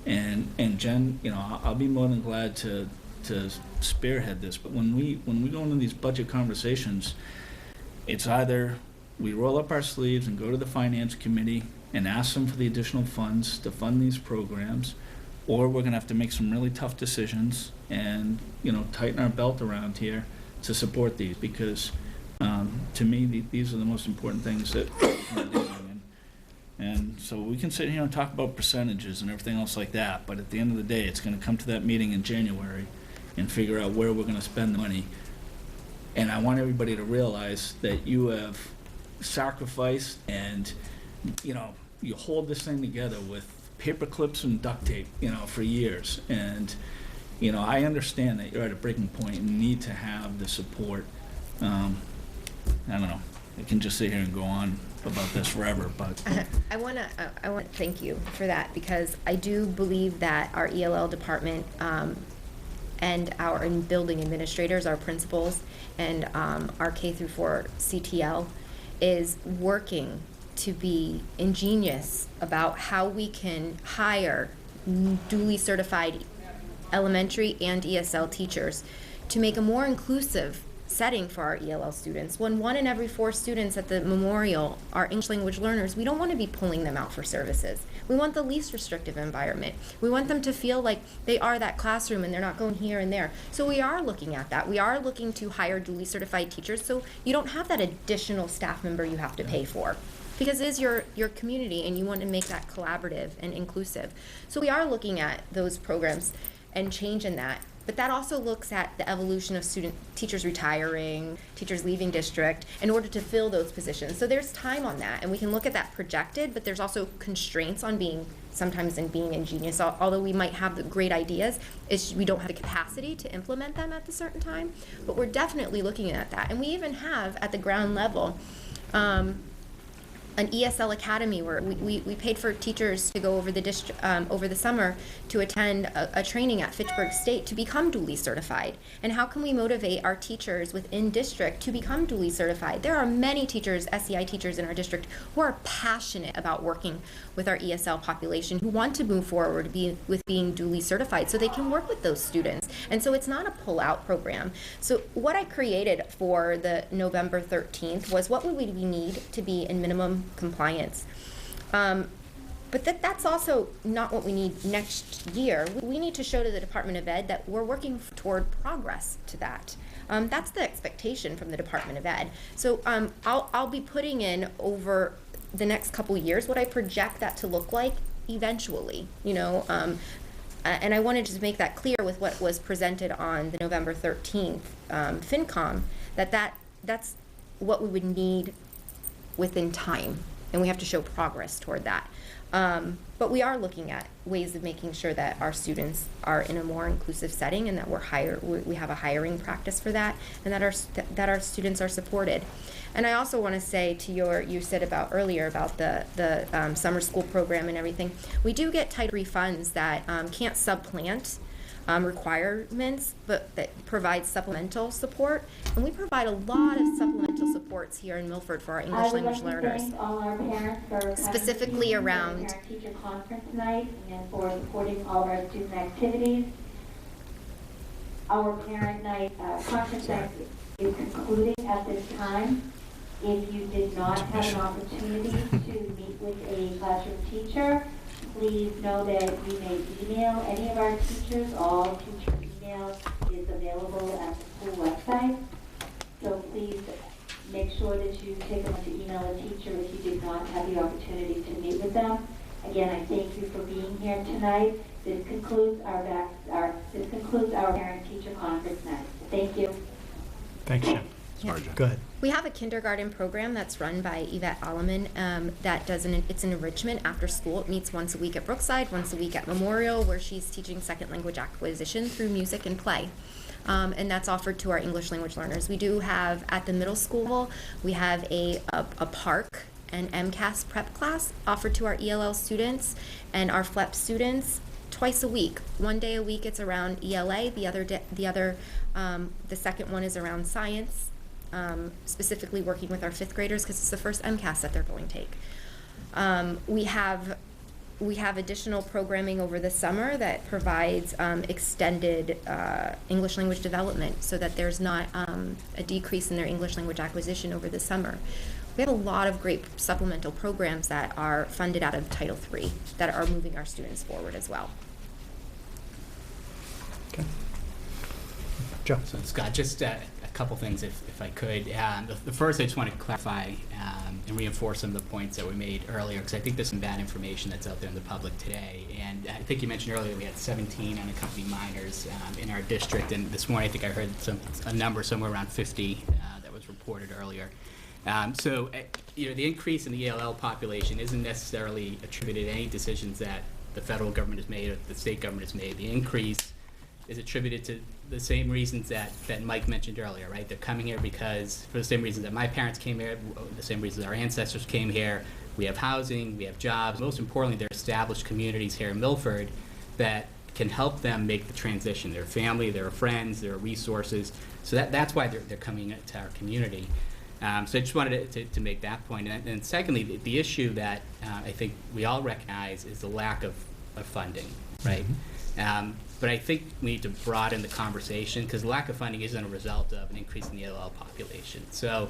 S8: and Jen, I'll be more than glad to spearhead this. But when we go into these budget conversations, it's either we roll up our sleeves and go to the finance committee and ask them for the additional funds to fund these programs, or we're going to have to make some really tough decisions and tighten our belt around here to support these, because to me these are the most important things that we're doing. And so we can sit here and talk about percentages and everything else like that, but at the end of the day, it's going to come to that meeting in January and figure out where we're going to spend the money. And I want everybody to realize that you have sacrificed, and you hold this thing together with paper clips and duct tape, for years. And I understand that you're at a breaking point and need to have the support. I don't know. I can just sit here and go on about this forever, but
S4: I want to thank you for that, because I do believe that our ELL department and our building administrators, our principals, and our K through 4 CTL is working to be ingenious about how we can hire duly certified elementary and ESL teachers to make a more inclusive setting for our ELL students. When 1 in every 4 students at the memorial are English language learners, we don't want to be pulling them out for services. We want the least restrictive environment. We want them to feel like they are that classroom and they're not going here and there. So we are looking at that. We are looking to hire duly certified teachers so you don't have that additional staff member you have to pay for. Because it is your community and you want to make that collaborative and inclusive. So we are looking at those programs and change in that. But that also looks at the evolution of teachers retiring, teachers leaving district in order to fill those positions. So there's time on that, and we can look at that projected, but there's also constraints on being ingenious. Although we might have the great ideas, we don't have the capacity to implement them at a certain time. But we're definitely looking at that. And we even have, at the ground level, an ESL academy where we paid for teachers to go over the summer to attend a training at Fitchburg State to become duly certified. And how can we motivate our teachers within district to become duly certified? There are many teachers, SEI teachers in our district, who are passionate about working with our ESL population, who want to move forward with being duly certified so they can work with those students. And so it's not a pull-out program. So what I created for the November 13th was what would we need to be in minimum compliance. But that's also not what we need next year. We need to show to the Department of Ed that we're working toward progress to that. That's the expectation from the Department of Ed. So I'll be putting in over the next couple years what I project that to look like eventually, and I wanted to make that clear with what was presented on the November 13th FinCom, that's what we would need within time, and we have to show progress toward that. But we are looking at ways of making sure that our students are in a more inclusive setting, and that we have a hiring practice for that, and that our students are supported. And I also want to say to you said earlier about the summer school program and everything. We do get title refunds that can't supplant requirements, but that provide supplemental support. And we provide a lot of supplemental supports here in Milford for our English language learners.
S10: Thank all our parents for
S4: specifically around
S10: the parent-teacher conference tonight and for supporting all of our student activities. Our parent night conference night is concluding at this time. If you did not have an opportunity to meet with a classroom teacher, please know that you may email any of our teachers. All teacher email is available at the school website. So please make sure that you take a moment to email a teacher if you did not have the opportunity to meet with them. Again, I thank you for being here tonight. This concludes our parent-teacher conference night. Thank you.
S1: Thanks, Jen.
S4: Yeah.
S1: Go ahead.
S4: We have a kindergarten program that's run by Yvette Alleman that does it's an enrichment after school. It meets once a week at Brookside, once a week at Memorial, where she's teaching second language acquisition through music and play. And that's offered to our English language learners. We do have, at the middle school, we have a park and MCAS prep class offered to our ELL students and our FLEP students twice a week. One day a week it's around ELA, the second one is around science. Specifically working with our 5th graders because it's the first MCAS that they're going to take. We have additional programming over the summer that provides extended English language development so that there's not a decrease in their English language acquisition over the summer. We have a lot of great supplemental programs that are funded out of Title III that are moving our students forward as well.
S1: Okay. Joe.
S11: So Scott, just a couple things if I could. The first, I just want to clarify and reinforce some of the points that were made earlier, because I think there's some bad information that's out there in the public today. And I think you mentioned earlier we had 17 unaccompanied minors in our district, and this morning I think I heard a number somewhere around 50 that was reported earlier. So the increase in the ELL population isn't necessarily attributed to any decisions that the federal government has made or the state government has made. The increase is attributed to the same reasons that Mike mentioned earlier, right? They're coming here for the same reasons that my parents came here, the same reasons our ancestors came here. We have housing, we have jobs. Most importantly, there are established communities here in Milford that can help them make the transition. Their family, their friends, their resources. So that's why they're coming to our community. So I just wanted to make that point. And secondly, the issue that I think we all recognize is the lack of funding. right? But I think we need to broaden the conversation, because lack of funding isn't a result of an increase in the ELL population. So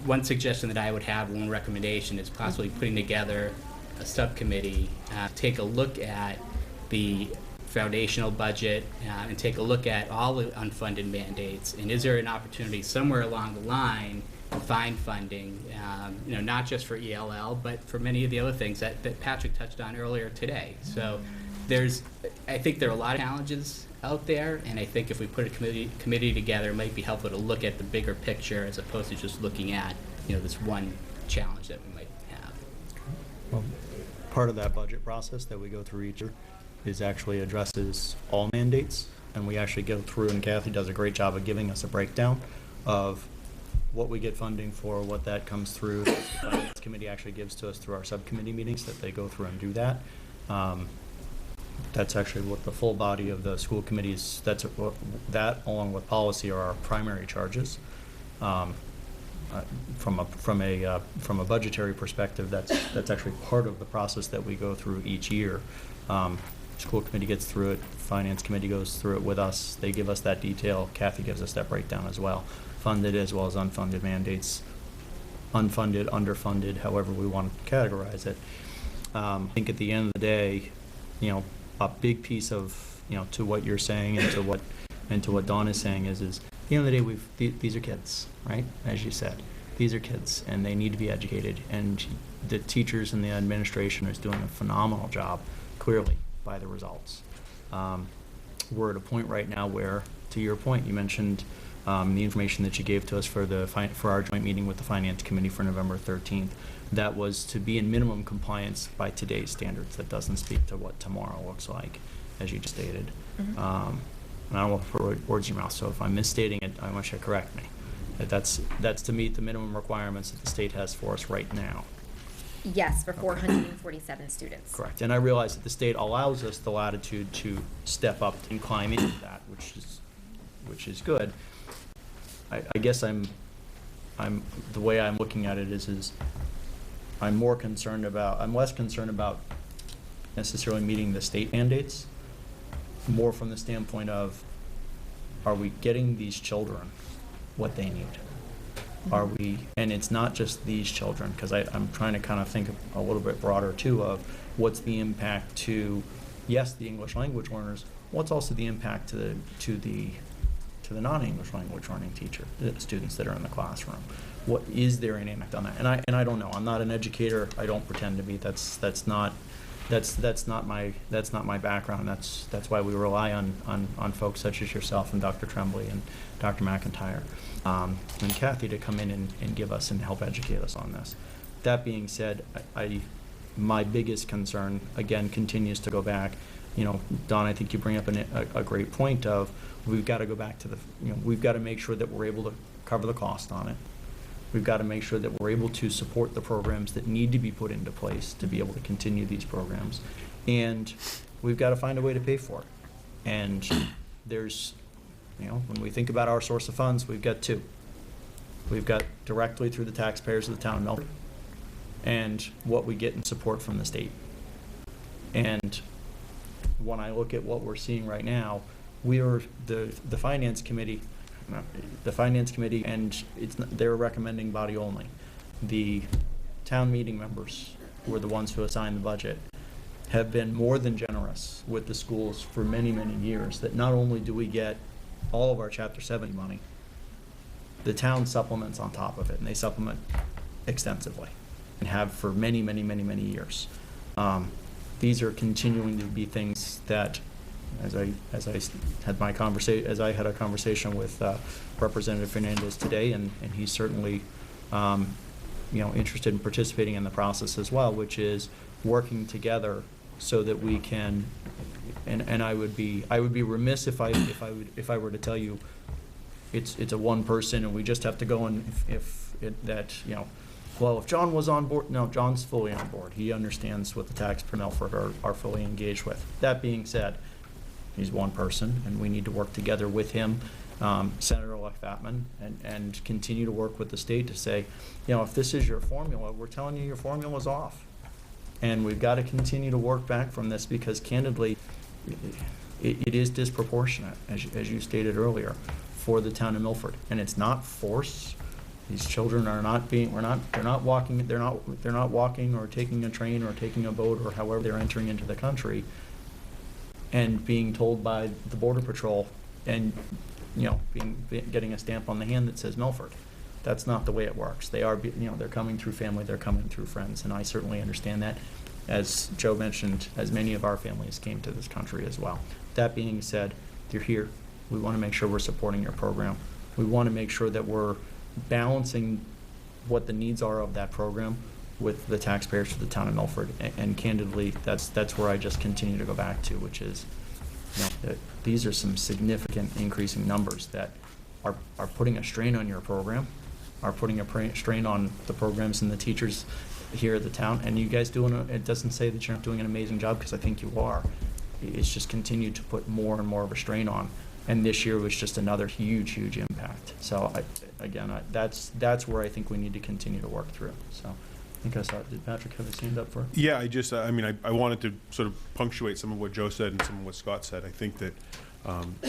S11: one suggestion that I would have, one recommendation, is possibly putting together a subcommittee, take a look at the foundational budget, and take a look at all the unfunded mandates, and is there an opportunity somewhere along the line to find funding, not just for ELL, but for many of the other things that Patrick touched on earlier today. So I think there are a lot of challenges out there, and I think if we put a committee together, it might be helpful to look at the bigger picture as opposed to just looking at, this one challenge that we might have.
S1: Well, part of that budget process that we go through each year is actually addresses all mandates, and we actually go through, and Kathy does a great job of giving us a breakdown of what we get funding for, what that comes through. The Finance Committee actually gives to us through our subcommittee meetings, that they go through and do that. That's actually what the full body of the school committees, that along with policy are our primary charges. From a budgetary perspective, that's actually part of the process that we go through each year. School committee gets through it, finance committee goes through it with us, they give us that detail, Kathy gives us that breakdown as well, funded as well as unfunded mandates, unfunded, underfunded, however we want to categorize it. I think at the end of the day, a big piece of, to what you're saying and to what Dawn is saying is at the end of the day, these are kids, right? As you said, these are kids, and they need to be educated, and the teachers and the administration is doing a phenomenal job, clearly, by the results. We're at a point right now where, to your point, you mentioned the information that you gave to us for our joint meeting with the Finance Committee for November 13th. That was to be in minimum compliance by today's standards. That doesn't speak to what tomorrow looks like, as you just stated. And I don't want to put words in your mouth, so if I'm misstating it, I want you to correct me. That's to meet the minimum requirements that the state has for us right now.
S4: Yes, for 447 students.
S1: Correct. And I realize that the state allows us the latitude to step up and climb into that, which is good. I guess the way I'm looking at it is I'm less concerned about necessarily meeting the state mandates, more from the standpoint of, are we getting these children what they need? Are we, and it's not just these children, because I'm trying to kind of think a little bit broader too of what's the impact to, yes, the English language learners, what's also the impact to the non-English language learning students that are in the classroom. What is there an impact on that? And I don't know. I'm not an educator. I don't pretend to be. That's not my background. That's why we rely on folks such as yourself and Dr. Tremblay and Dr. McIntyre and Kathy to come in and give us and help educate us on this. That being said, my biggest concern again continues to go back. Don, I think you bring up a great point of we've got to go back to we've got to make sure that we're able to cover the cost on it. We've got to make sure that we're able to support the programs that need to be put into place to be able to continue these programs. And we've got to find a way to pay for it. And there's, when we think about our source of funds, we've got two. We've got directly through the taxpayers of the town of Milford and what we get in support from the state. And when I look at what we're seeing right now, the Finance Committee, and they're a recommending body only. The town meeting members, who are the ones who assign the budget, have been more than generous with the schools for many, many years, that not only do we get all of our Chapter 70 money, the town supplements on top of it, and they supplement extensively, and have for many, many, many, many years. These are continuing to be things that, as I had a conversation with Representative Fernandez today, and he's certainly interested in participating in the process as well, which is working together so that we can. And I would be remiss if I were to tell you it's a one person and we just have to go and if John was on board. No, John's fully on board. He understands what the tax per Milford are fully engaged with. That being said, he's one person, and we need to work together with him, Senator-elect Fatman, and continue to work with the state to say, if this is your formula, we're telling you your formula's off. And we've got to continue to work back from this because, candidly, it is disproportionate, as you stated earlier, for the town of Milford. And it's not force. These children are not being, they're not walking or taking a train or taking a boat or however they're entering into the country and being told by the Border Patrol and, getting a stamp on the hand that says Milford. That's not the way it works. They are, they're coming through family, they're coming through friends, and I certainly understand that. As Joe mentioned, as many of our families came to this country as well. That being said, you're here. We want to make sure we're supporting your program. We want to make sure that we're balancing what the needs are of that program with the taxpayers for the town of Milford. And candidly, that's where I just continue to go back to, which is, that these are some significant increasing numbers that are putting a strain on your program, are putting a strain on the programs and the teachers here at the town. And you guys it doesn't say that you're not doing an amazing job, because I think you are. It's just continued to put more and more of a strain on. And this year was just another huge, huge impact. So that's where I think we need to continue to work through. So I think I saw, did Patrick have his hand up for?
S2: Yeah, I wanted to sort of punctuate some of what Joe said and some of what Scott said. I think that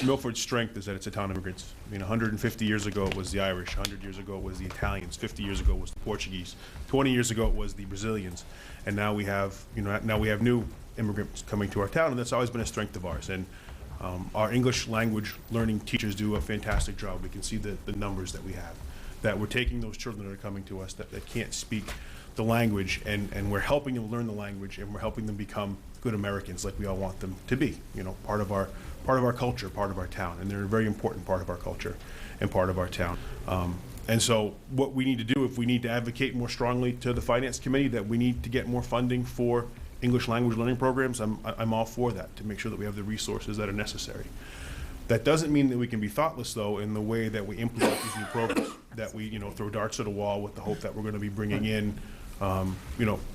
S2: Milford's strength is that it's a town of immigrants. 150 years ago it was the Irish, 100 years ago it was the Italians, 50 years ago it was the Portuguese, 20 years ago it was the Brazilians, and now we have, new immigrants coming to our town, and that's always been a strength of ours. And our English language learning teachers do a fantastic job. We can see the numbers that we have, that we're taking those children that are coming to us that can't speak the language, and we're helping them learn the language, and we're helping them become good Americans like we all want them to be, part of our culture, part of our town, and they're a very important part of our culture and part of our town. And so what we need to do, if we need to advocate more strongly to the Finance Committee that we need to get more funding for English language learning programs, I'm all for that, to make sure that we have the resources that are necessary. That doesn't mean that we can be thoughtless, though, in the way that we implement these new programs, that we, throw darts at a wall with the hope that we're going to be bringing in,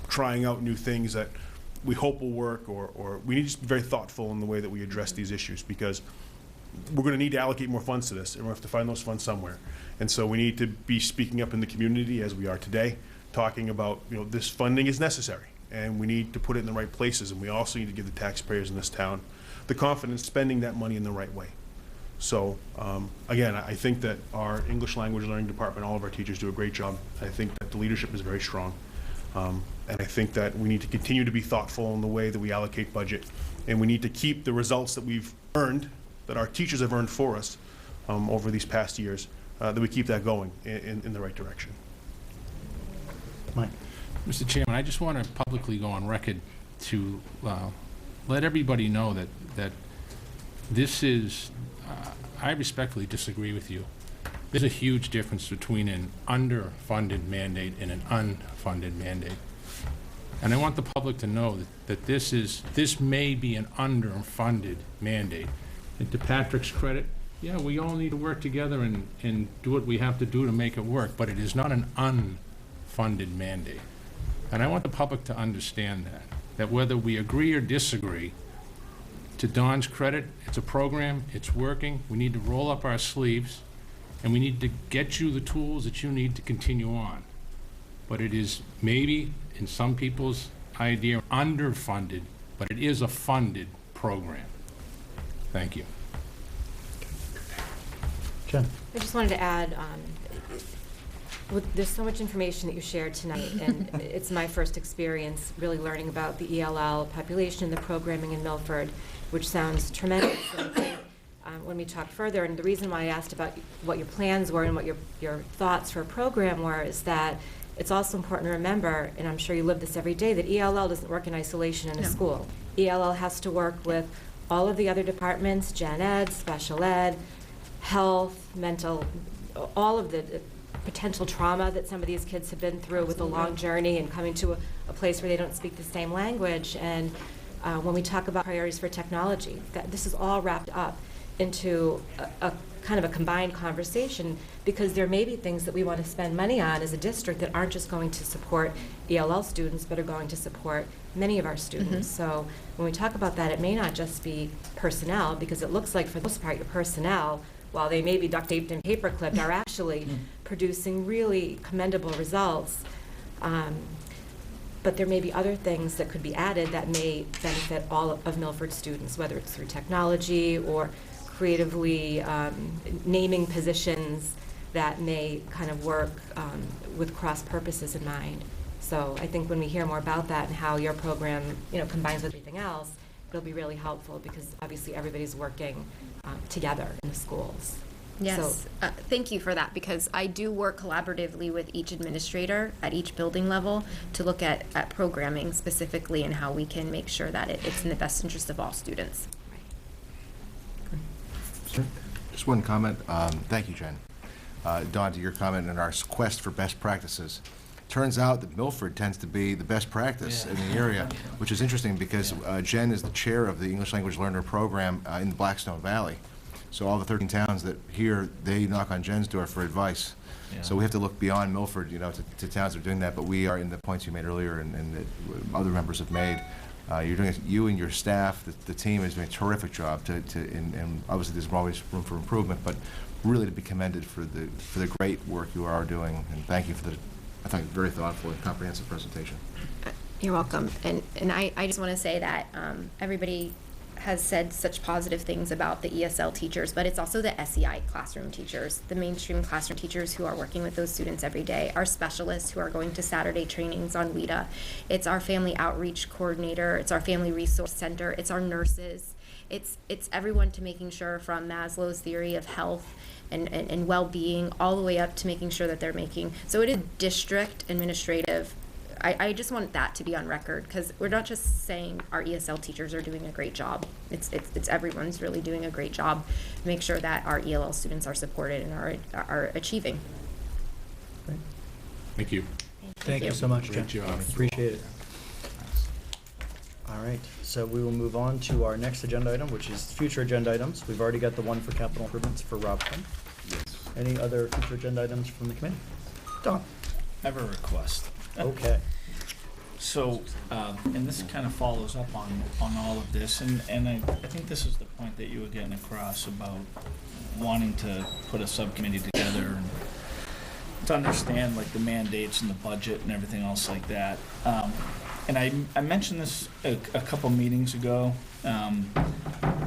S2: trying out new things that we hope will work, or we need to be very thoughtful in the way that we address these issues, because we're going to need to allocate more funds to this, and we have to find those funds somewhere. And so we need to be speaking up in the community as we are today, talking about, this funding is necessary, and we need to put it in the right places, and we also need to give the taxpayers in this town the confidence spending that money in the right way. So, again, I think that our English language learning department, all of our teachers do a great job. I think that the leadership is very strong. And I think that we need to continue to be thoughtful in the way that we allocate budget. And we need to keep the results that we've earned, that our teachers have earned for us over these past years, that we keep that going in the right direction.
S1: Mike.
S6: Mr. Chairman, I just want to publicly go on record to let everybody know that this is, I respectfully disagree with you. There's a huge difference between an underfunded mandate and an unfunded mandate. And I want the public to know that this may be an underfunded mandate. And to Patrick's credit, yeah, we all need to work together and do what we have to do to make it work, but it is not an unfunded mandate. And I want the public to understand that whether we agree or disagree, to Don's credit, it's a program, it's working, we need to roll up our sleeves, and we need to get you the tools that you need to continue on. But it is maybe, in some people's idea, underfunded, but it is a funded program. Thank you.
S1: Jen.
S7: I just wanted to add, there's so much information that you shared tonight, and it's my first experience really learning about the ELL population and the programming in Milford, which sounds tremendous. And I think, when we talk further, and the reason why I asked about what your plans were and what your thoughts for a program were, is that it's also important to remember, and I'm sure you live this every day, that ELL doesn't work in isolation in a school. ELL has to work with all of the other departments, gen ed, special ed, health, mental, all of the potential trauma that some of these kids have been through with a long journey and coming to a place where they don't speak the same language. And when we talk about priorities for technology, this is all wrapped up into a kind of a combined conversation, because there may be things that we want to spend money on as a district that aren't just going to support ELL students, but are going to support many of our students. So when we talk about that, it may not just be personnel, because it looks like for the most part your personnel, while they may be duct taped and paper clipped, are actually producing really commendable results. But there may be other things that could be added that may benefit all of Milford students, whether it's through technology or creatively naming positions that may kind of work with cross purposes in mind. So I think when we hear more about that and how your program, combines with everything else, it'll be really helpful because obviously everybody's working together in the schools.
S4: Yes,
S7: So,
S4: thank you for that, because I do work collaboratively with each administrator at each building level to look at programming specifically and how we can make sure that it's in the best interest of all students.
S5: Just one comment. Thank you, Jen. Dawn, to your comment on our quest for best practices. Turns out that Milford tends to be the best practice in the area, which is interesting because Jen is the chair of the English Language Learner Program in the Blackstone Valley. So all the 13 towns that here, they knock on Jen's door for advice. So we have to look beyond Milford, to towns that are doing that. But we are in the points you made earlier and that other members have made. You and your staff, the team is doing a terrific job and obviously there's always room for improvement, but really to be commended for the great work you are doing. And thank you for the, I think, very thoughtful and comprehensive presentation.
S4: You're welcome. And I just want to say that everybody has said such positive things about the ESL teachers, but it's also the SEI classroom teachers, the mainstream classroom teachers who are working with those students every day, our specialists who are going to Saturday trainings on WIDA. It's our family outreach coordinator, it's our family resource center, it's our nurses. It's everyone to making sure, from Maslow's theory of health and well-being all the way up to making sure that they're making, so it is district administrative. I just want that to be on record, because we're not just saying our ESL teachers are doing a great job. It's everyone's really doing a great job to make sure that our ELL students are supported and are achieving.
S6: Thank you.
S1: Thank you so much, Jen.
S6: Great job.
S1: Appreciate it. All right, so we will move on to our next agenda item, which is future agenda items. We've already got the one for capital improvements for Rob Flynn.
S2: Yes.
S1: Any other future agenda items from the committee? Don?
S8: I have a request.
S1: Okay.
S8: So, and this kind of follows up on all of this, and I think this is the point that you were getting across about wanting to put a subcommittee together and to understand like the mandates and the budget and everything else like that. And I mentioned this a couple meetings ago.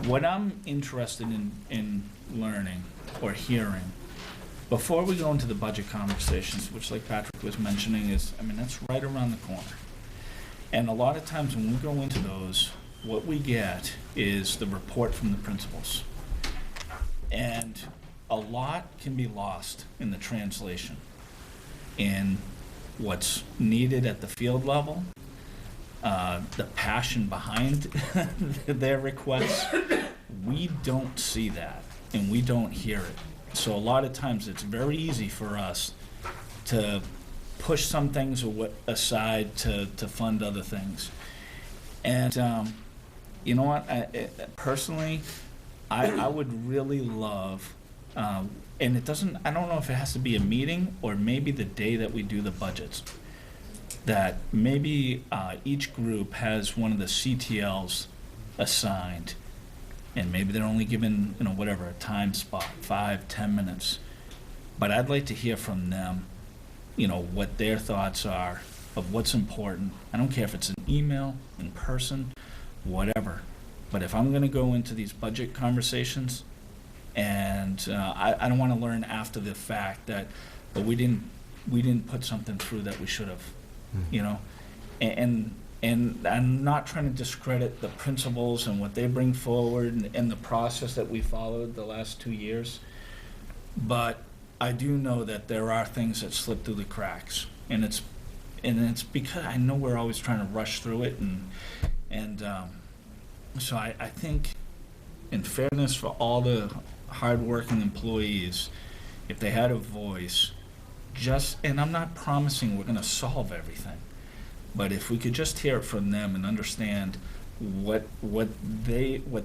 S8: What I'm interested in learning or hearing before we go into the budget conversations, which like Patrick was mentioning is, that's right around the corner. And a lot of times when we go into those, what we get is the report from the principals. And a lot can be lost in the translation in what's needed at the field level, the passion behind their requests. We don't see that and we don't hear it. So a lot of times it's very easy for us to push some things aside to fund other things. And you know what? Personally, I would really love, and I don't know if it has to be a meeting or maybe the day that we do the budgets, that maybe each group has one of the CTLs assigned, and maybe they're only given, a time spot, 5-10 minutes. But I'd like to hear from them, what their thoughts are of what's important. I don't care if it's an email, in person, whatever. But if I'm gonna go into these budget conversations, and I don't wanna learn after the fact that, but we didn't put something through that we should have, And I'm not trying to discredit the principals and what they bring forward and the process that we followed the last 2 years. But I do know that there are things that slip through the cracks. And it's because I know we're always trying to rush through it. So I think, in fairness for all the hardworking employees, if they had a voice, and I'm not promising we're going to solve everything, but if we could just hear it from them and understand what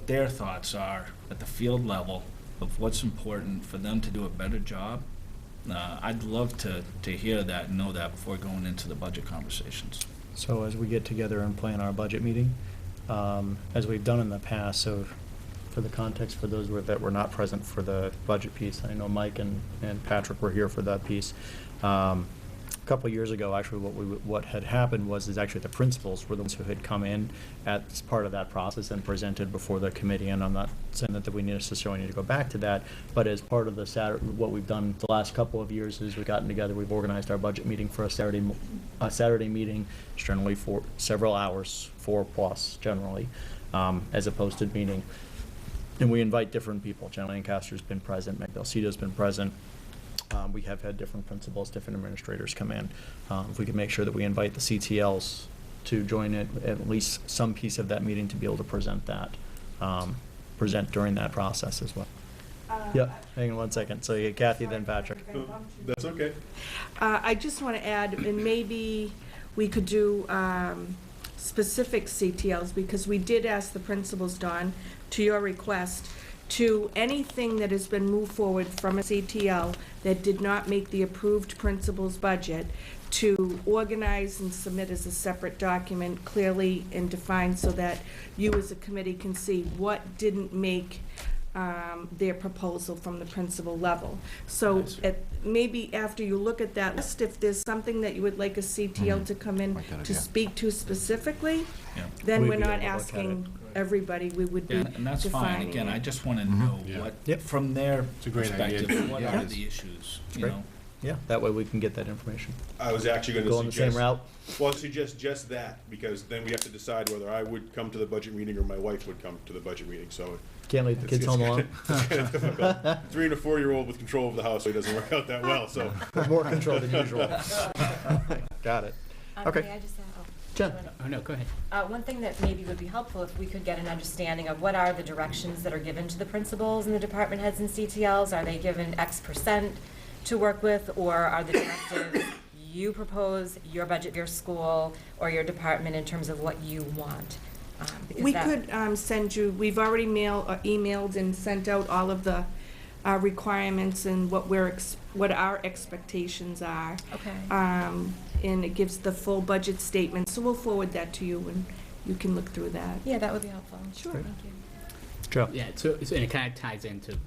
S8: their thoughts are at the field level of what's important for them to do a better job, I'd love to hear that and know that before going into the budget conversations.
S1: So as we get together and plan our budget meeting, as we've done in the past, so for the context for those that were not present for the budget piece, I know Mike and Patrick were here for that piece. a couple of years ago, actually, what had happened was actually the principals were the ones who had come in as part of that process and presented before the committee. And I'm not saying that we necessarily need to go back to that, but as part of the what we've done the last couple of years is we've gotten together, we've organized our budget meeting for a Saturday meeting, generally for several hours, 4+ generally, as a posted meeting. And we invite different people. Jen Lancaster's been present, Meg Belcito's been present. We have had different principals, different administrators come in. If we can make sure that we invite the CTLs to join it, at least some piece of that meeting to be able to present that, present during that process as well. Yeah, hang on one second. So you get Kathy, then Patrick.
S2: That's okay.
S9: I just want to add, and maybe we could do specific CTLs, because we did ask the principals, Dawn, to your request, to anything that has been moved forward from a CTL that did not make the approved principal's budget, to organize and submit as a separate document, clearly and defined, so that you as a committee can see what didn't make their proposal from the principal level. So maybe after you look at that list, if there's something that you would like a CTL to come in to speak to specifically, then
S1: We'd
S9: we're
S1: be
S9: not
S1: able to look at
S9: asking everybody, we would be
S8: And that's fine.
S9: defining
S8: Again, I
S9: it.
S8: just want to know what,
S1: Yep.
S8: from their
S6: It's a great idea.
S8: perspective, what
S5: Yeah.
S8: are the issues, you
S1: Great.
S8: know?
S1: Yeah, that way we can get that information.
S2: I was actually going to
S1: Go on the same route.
S2: Well, I'd suggest just that, because then we have to decide whether I would come to the budget meeting or my wife would come to the budget meeting, so.
S1: Can't leave the kids home alone.
S2: It's kinda difficult. 3 and a 4-year-old with control of the house, so it doesn't work out that well, so.
S1: More control than usual. Got it. Okay.
S7: May I just add- oh.
S1: Jen.
S11: Oh, no, go ahead.
S7: One thing that maybe would be helpful if we could get an understanding of what are the directions that are given to the principals and the department heads and CTLs. Are they given X% to work with, or are the directives you propose, your budget, your school, or your department in terms of what you want? Because
S9: We
S7: that-
S9: could send you, we've already emailed and sent out all of the requirements and what our expectations are.
S7: Okay.
S9: And it gives the full budget statement, so we'll forward that to you, and you can look through that.
S7: Yeah, that would be helpful.
S9: Sure.
S7: Thank you.
S1: Joe.
S11: Yeah, so and it kind of ties into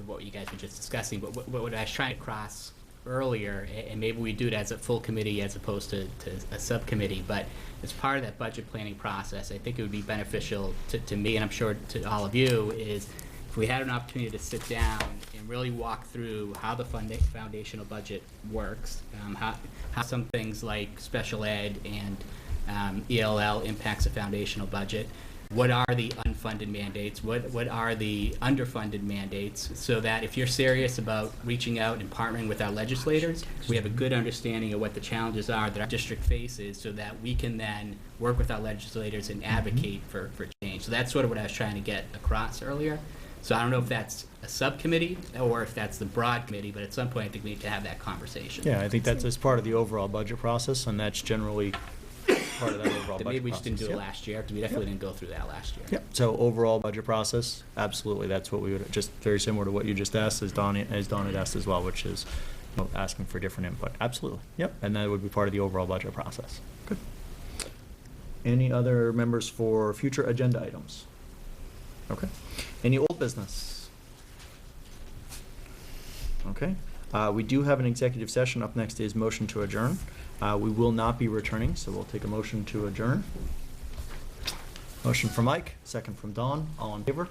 S11: what you guys were just discussing, but what I was trying to cross earlier, and maybe we do it as a full committee as opposed to a subcommittee, but as part of that budget planning process, I think it would be beneficial to me, and I'm sure to all of you, is if we had an opportunity to sit down and really walk through how the foundational budget works, how some things like special ed and ELL impacts the foundational budget. What are the unfunded mandates? What are the underfunded mandates? So that if you're serious about reaching out and partnering with our legislators, we have a good understanding of what the challenges are that our district faces, so that we can then work with our legislators and advocate for change. So that's sort of what I was trying to get across earlier. So I don't know if that's a subcommittee or if that's the broad committee, but at some point I think we need to have that conversation.
S1: Yeah, I think that's as part of the overall budget process, and that's generally part of that overall budget process.
S11: Maybe we just didn't do it
S1: Yep.
S11: last year, because we definitely didn't go through that last year.
S1: Yep, so overall budget process, absolutely, that's what we would, just very similar to what you just asked, as Dawn had asked as well, which is, you know, asking for different input. Absolutely, yep, and that would be part of the overall budget process. Good. Any other members for future agenda items? Okay. Any old business? Okay. We do have an executive session. Up next is motion to adjourn. We will not be returning, so we'll take a motion to adjourn. Motion from Mike, second from Dawn. All in favor?